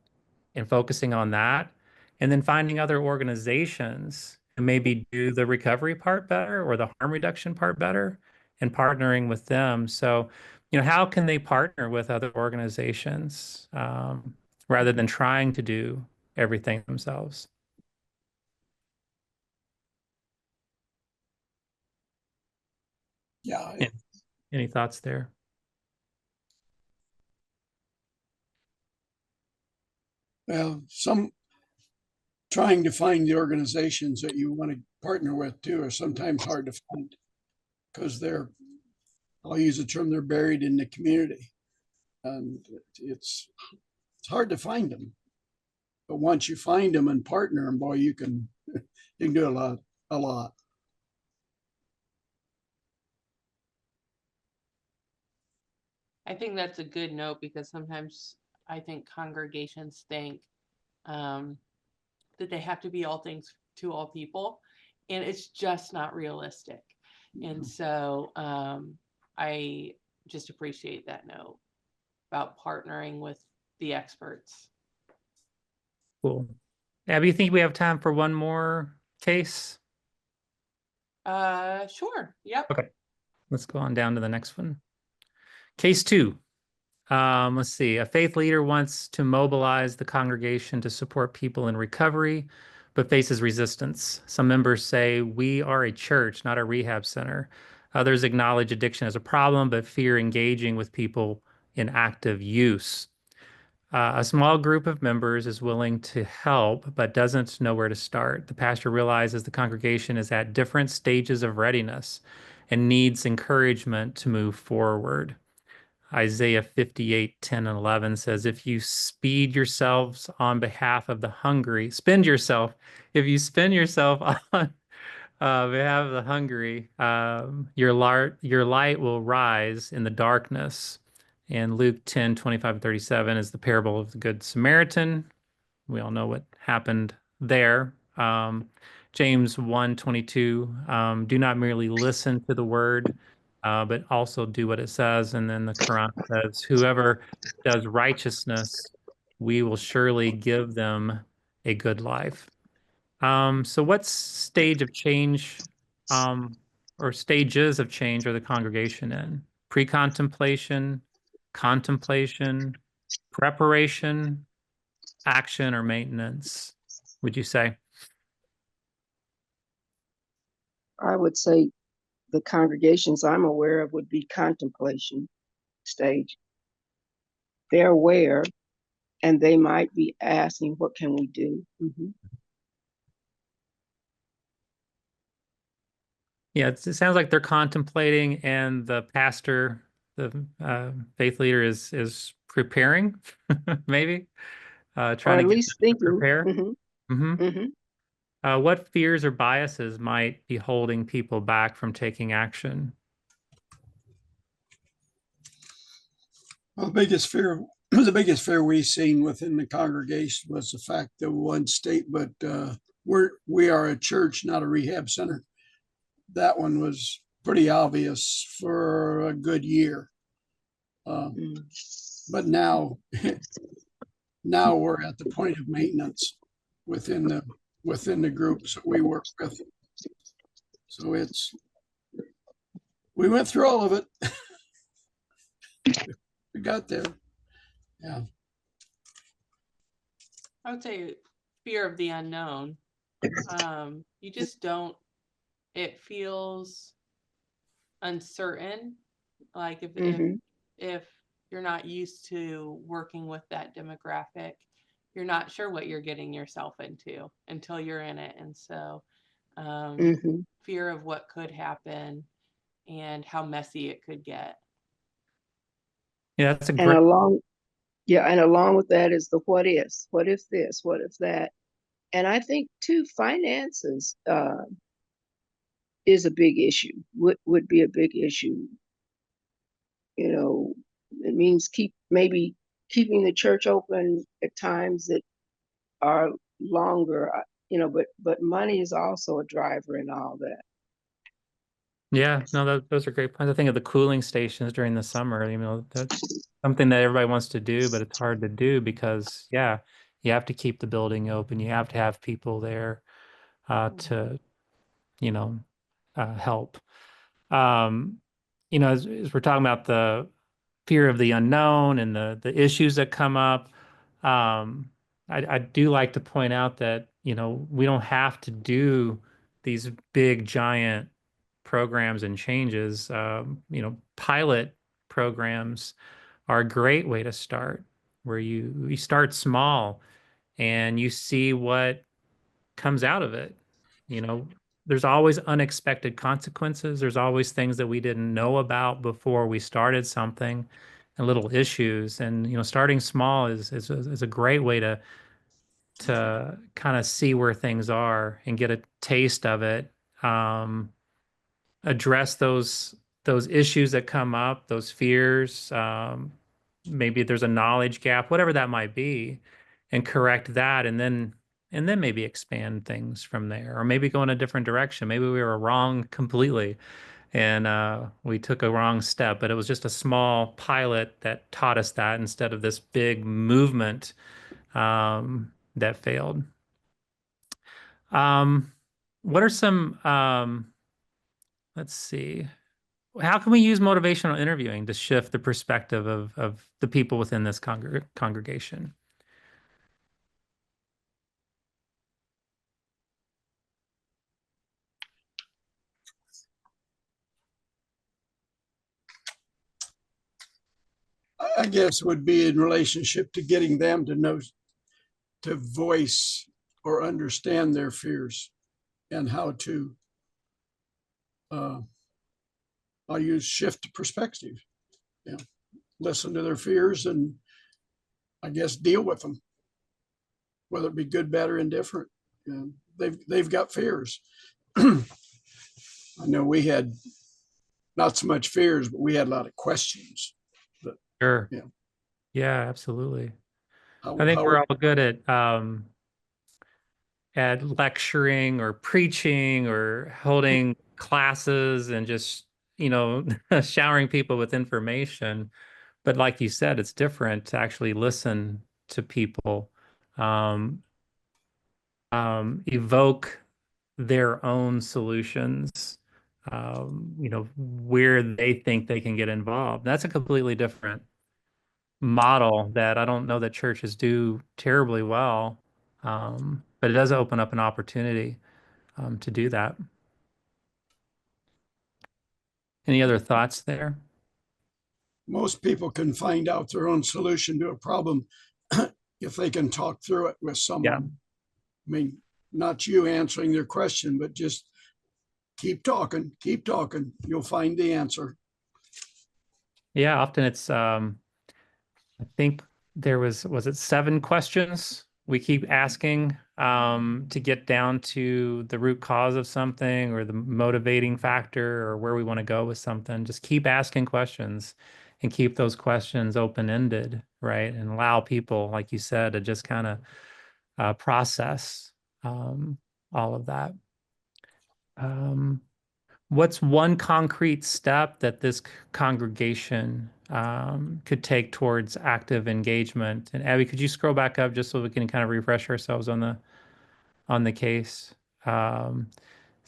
and focusing on that, and then finding other organizations who maybe do the recovery part better or the harm reduction part better and partnering with them. So, how can they partner with other organizations rather than trying to do everything themselves? Yeah. Any, any thoughts there? Well, some trying to find the organizations that you want to partner with too are sometimes hard to find because I'll use the term, they're buried in the community. And it's hard to find them. But once you find them and partner them, boy, you can do a lot. I think that's a good note because sometimes I think congregations think that they have to be all things to all people, and it's just not realistic. And so I just appreciate that note about partnering with the experts. Cool. Abby, you think we have time for one more case? Sure. Yep. Okay, let's go on down to the next one. Case 2. Let's see. A faith leader wants to mobilize the congregation to support people in recovery, but faces resistance. Some members say, "We are a church, not a rehab center." Others acknowledge addiction as a problem, but fear engaging with people in active use. A small group of members is willing to help, but doesn't know where to start. The pastor realizes the congregation is at different stages of readiness and needs encouragement to move forward. Isaiah 58:10 and 11 says, if you speed yourselves on behalf of the hungry, if you spend yourself on behalf of the hungry, your light will rise in the darkness. And Luke 10:25 and 37 is the parable of the Good Samaritan. We all know what happened there. James 1:22, do not merely listen to the word, but also do what it says. And then the Quran says, whoever does righteousness, we will surely give them a good life. So what stage of change, or stages of change are the congregation in? Pre-contemplation, contemplation, preparation, action, or maintenance, would you say? I would say the congregations I'm aware of would be contemplation, stage, they're aware and they might be asking, what can we do? Yeah, it sounds like they're contemplating, and the pastor, the faith leader, is preparing, maybe Or trying to at get least them to thinking. prepare. Hmm. Hmm. Hmm. What fears or biases might be holding people back from taking action? Well, the biggest fear we've seen within the congregation was the fact that one statement, we are a church, not a rehab center. That one was pretty obvious for a good year. Mm. But now, now we're at the point of maintenance within the groups that we work with. So we went through all of it. We got there. Yeah. I would say fear of the unknown. You just don't, it feels uncertain. Like Hmm. if you're not used to working with that demographic, you're not sure what you're getting yourself into until you're in it. And so Hmm. fear of what could happen and how messy it could get. Yeah, that's a And great. along with that is the what ifs. What if this? What if that? And I think too, finances is a big issue. Would be a big issue. You know, it means maybe keeping the church open at times that are longer. But money is also a driver in all that. Yeah, no, those are great points. I think of the cooling stations during the summer. That's something that everybody wants to do, but it's hard to do because, yeah, you have to keep the building open. You have to have people there to, you know, help. Um, as we're talking about the fear of the unknown and the issues that come up, um, I do like to point out that, we don't have to do these big giant programs and changes. Pilot programs are a great way to start, where you start small and you see what comes out of it. You know, there's always unexpected consequences. There's always things that we didn't know about before we started something, and little issues. And starting small is a great way to kind of see where things are and get a taste of it. Address those issues that come up, those fears. Maybe there's a knowledge gap, whatever that might be, and correct that, and then maybe expand things from there, or maybe go in a different direction. Maybe we were wrong completely, and we took a wrong step, but it was just a small pilot that taught us that instead of this big movement that failed. Um, what are some let's see. How can we use motivational interviewing to shift the perspective of the people within this congregation? I guess would be in relationship to getting them to know, to voice or understand their fears and how to, uh, I'll use shift perspective. Yeah. Listen to their fears and I guess deal with them, whether it be good, bad, or indifferent. They've got fears. I know we had not so much fears, but we had a lot of questions. But Sure. yeah, Yeah, absolutely. I how think how we're all good at lecturing or preaching or holding classes and just, showering people with information. But like you said, it's different to actually listen to people, um, evoke their own solutions, where they think they can get involved. That's a completely different model that I don't know that churches do terribly well, but it does open up an opportunity to do that. Any other thoughts there? most people can find out their own solution to a problem if they can talk through it with someone. I mean, not you answering their question, but just keep talking, keep talking. You'll find the answer. Yeah, often it's I think there was it 7 questions we keep asking to get down to the root cause of something or the motivating factor or where we want to go with something. Just keep asking questions and keep those questions open-ended, right? And allow people, like you said, to just kind of process all of that. What's one concrete step that this congregation could take towards active engagement? And Abby, could you scroll back up just so we can kind of refresh ourselves on the case? So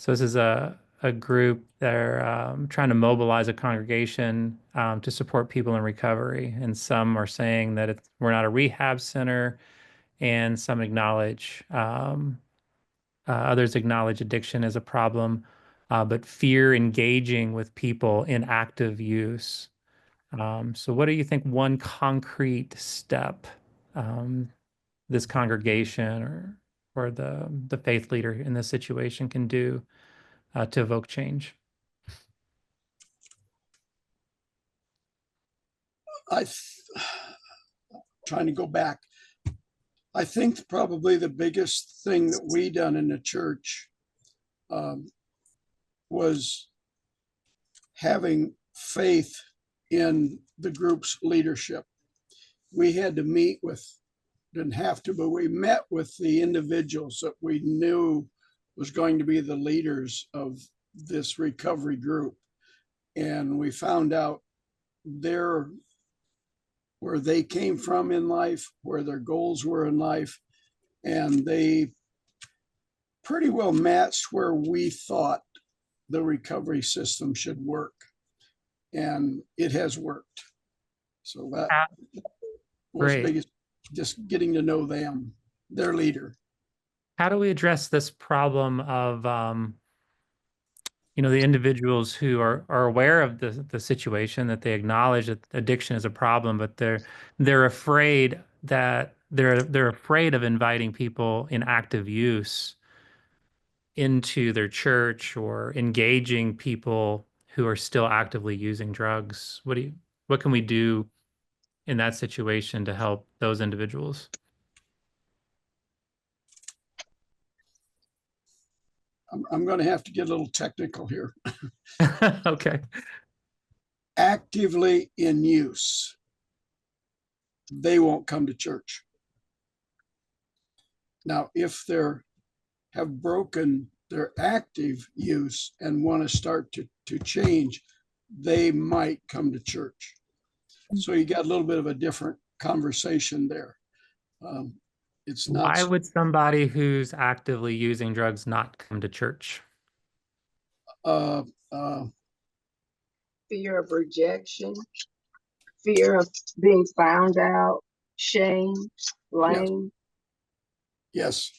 this is a group. They're trying to mobilize a congregation to support people in recovery. And some are saying that we're not a rehab center, and some acknowledge others acknowledge addiction as a problem, but fear engaging with people in active use. So what do you think one concrete step this congregation or the faith leader in this situation can do to evoke change? Trying to go back. I think probably the biggest thing that we done in the church was having faith in the group's leadership. We had to meet with, didn't have to, but we met with the individuals that we knew was going to be the leaders of this recovery group. And we found out where they came from in life, where their goals were in life, and they pretty well matched where we thought the recovery system should work. And it has worked. So that was Great. biggest, just getting to know them, their leader. How do we address this problem of the individuals who are aware of the situation, that they acknowledge that addiction is a problem, but they're afraid that they're afraid of inviting people in active use into their church or engaging people who are still actively using drugs? What can we do in that situation to help those individuals? I'm going to have to get a little technical here. Okay. Actively in use, they won't come to church. Now, if they have broken their active use and want to start to change, they might come to church. So you got a little bit of a different conversation there. It's not. Why would somebody who's actively using drugs not come to church? Fear of rejection, fear of being found out, shame, blame. Yes.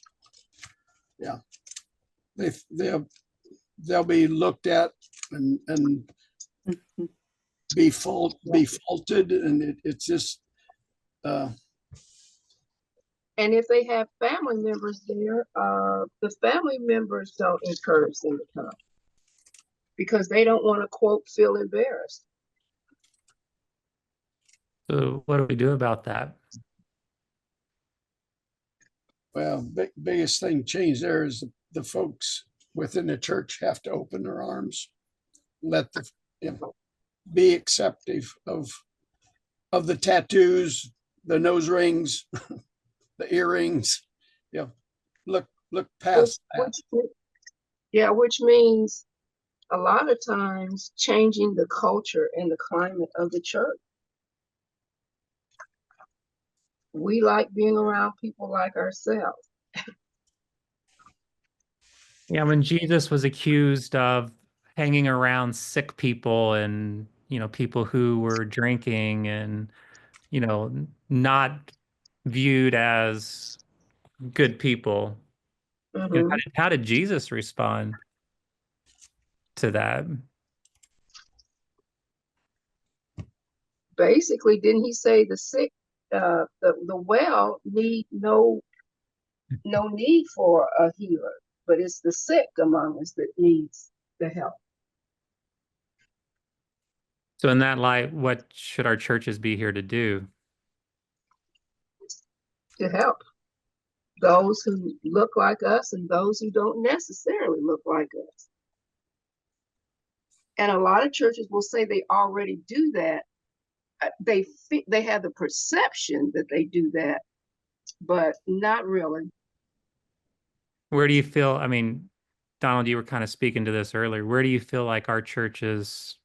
Yeah. They'll be looked at and be faulted, and it's just And if they have family members there, the family members don't encourage them to come because they don't want to, quote, feel embarrassed. So what do we do about that? well, biggest thing change there is the folks within the church have to open their arms, let be acceptive of the tattoos, the nose rings, the earrings. Yeah, look past that. Which means a lot of times changing the culture and the climate of the church. We like being around people like ourselves. Yeah, when Jesus was accused of hanging around sick people and, people who were drinking and, not viewed as good people, Mm-hmm. how did Jesus respond to that? basically, didn't he say the sick, the well need no need for a healer, but it's the sick among us that needs the help. So in that light, what should our churches be here to do? To help those who look like us and those who don't necessarily look like us. And a lot of churches will say they already do that. They have the perception that they do that, but not really. Where do you feel, I mean, Donald, you were kind of speaking to this earlier. Where do you feel like our churches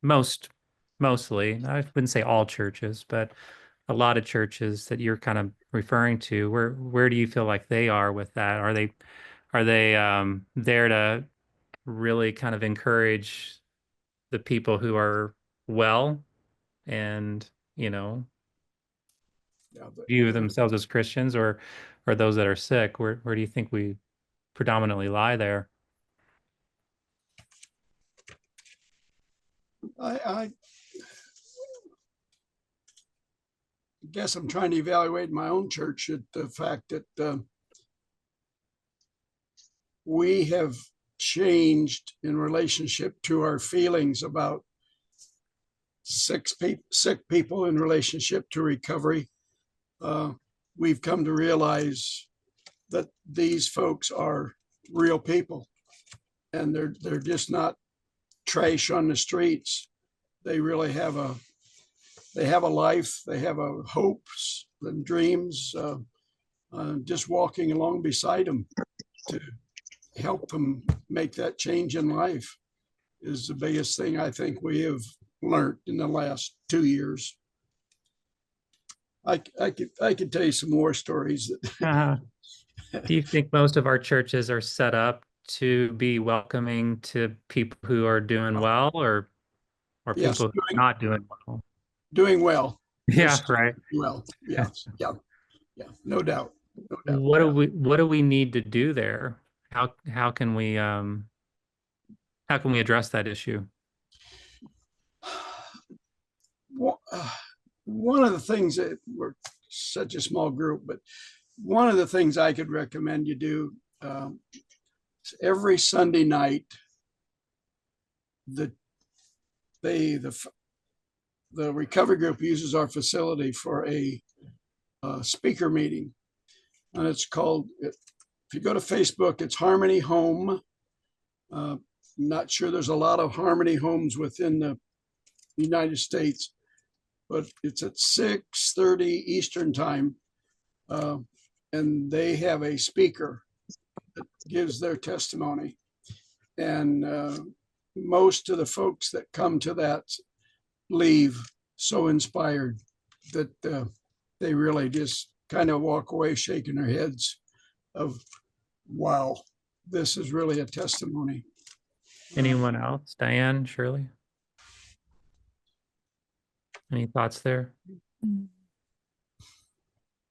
mostly, I wouldn't say all churches, but a lot of churches that you're kind of referring to, where do you feel like they are with that? Are they there to really kind of encourage the people who are well and, Yeah, but view themselves as Christians, or those that are sick? Where do you think we predominantly lie there? I guess I'm trying to evaluate my own church at the fact that we have changed in relationship to our feelings about sick people in relationship to recovery. We've come to realize that these folks are real people, and they're just not trash on the streets. They really have a life. They have a hopes and dreams. Just walking along beside them to help them make that change in life is the biggest thing I think we have learned in the last 2 years. I could tell you some more stories. Do you think most of our churches are set up to be welcoming to people who are doing well, or Yes, people who are not doing well? doing well. Yeah, right. Well, yes, yeah, no doubt, no doubt. What do we need to do there? How can we address that issue? One of the things that we're such a small group, but one of the things I could recommend you do every Sunday night, the recovery group uses our facility for a speaker meeting, and it's called. If you go to Facebook, it's Harmony Home. I'm not sure there's a lot of Harmony homes within the United States, but it's at 6:30 Eastern time, and they have a speaker that gives their testimony. And most of the folks that come to that leave so inspired that they really just kind of walk away shaking their heads of, wow, this is really a testimony. Anyone else? Diane, Shirley? Any thoughts there? And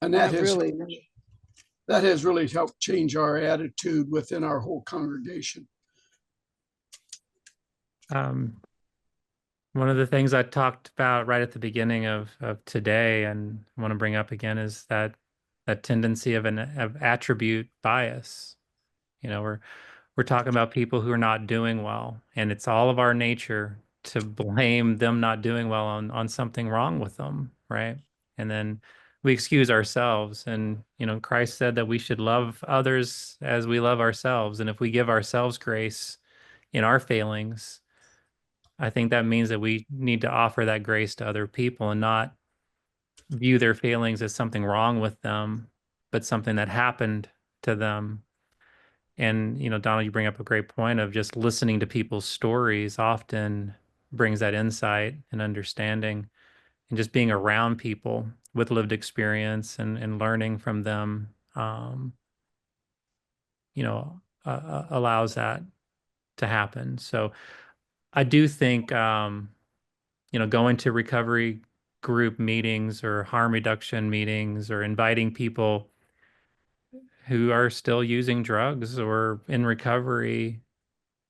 Not that really. has really helped change our attitude within our whole congregation. One of the things I talked about right at the beginning of today, and I want to bring up again, is that tendency of attribute bias. We're talking about people who are not doing well, and it's all of our nature to blame them not doing well on something wrong with them, right? And then we excuse ourselves. And Christ said that we should love others as we love ourselves. And if we give ourselves grace in our failings, I think that means that we need to offer that grace to other people and not view their failings as something wrong with them, but something that happened to them. And, Donald, you bring up a great point of just listening to people's stories often brings that insight and understanding, and just being around people with lived experience and learning from them, allows that to happen. So I do think, going to recovery group meetings or harm reduction meetings or inviting people who are still using drugs or in recovery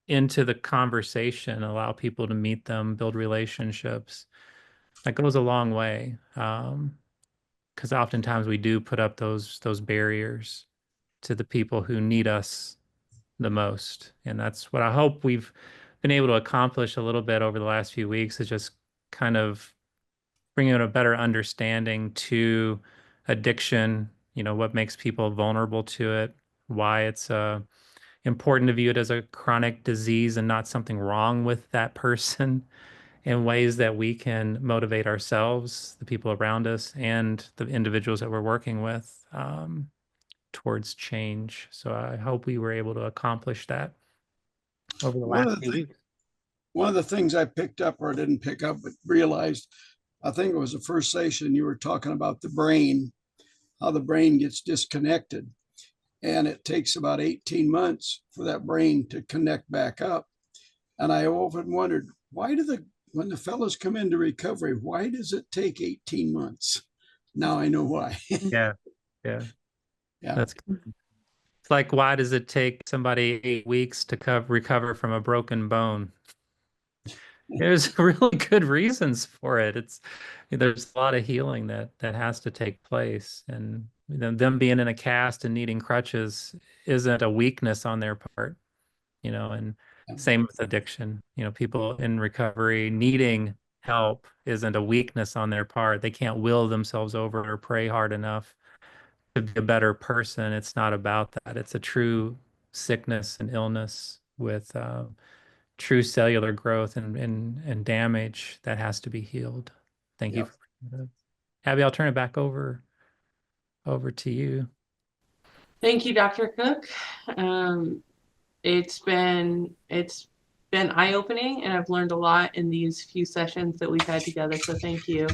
into the conversation, allow people to meet them, build relationships. that goes a long way. Because oftentimes we do put up those barriers to the people who need us the most. And that's what I hope we've been able to accomplish a little bit over the last few weeks, is just kind of bringing a better understanding to addiction, what makes people vulnerable to it, why it's important to view it as a chronic disease and not something wrong with that person, in ways that we can motivate ourselves, the people around us, and the individuals that we're working with towards change. So I hope we were able to accomplish that over the One last of the few things, weeks. one of the things I picked up or didn't pick up, but realized, I think it was the first session you were talking about the brain, how the brain gets disconnected. And it takes about 18 months for that brain to connect back up. And I often wondered, when the fellows come into recovery, why does it take 18 months? Now I know why. Yeah, yeah, Yeah. that's it's like, why does it take somebody 8 weeks to recover from a broken bone? There's really good reasons for it. There's a lot of healing that has to take place, and them being in a cast and needing crutches isn't a weakness on their part, and same with addiction. People in recovery needing help isn't a weakness on their part. They can't will themselves over or pray hard enough to be a better person. It's not about that. It's a true sickness and illness with true cellular growth and damage that has to be healed. Thank you Yeah. for bringing that up. Abby, I'll turn it back over to you. Thank you, Dr. Cook. Um, it's been eye-opening, and I've learned a lot in these few sessions that we've had together. So thank you.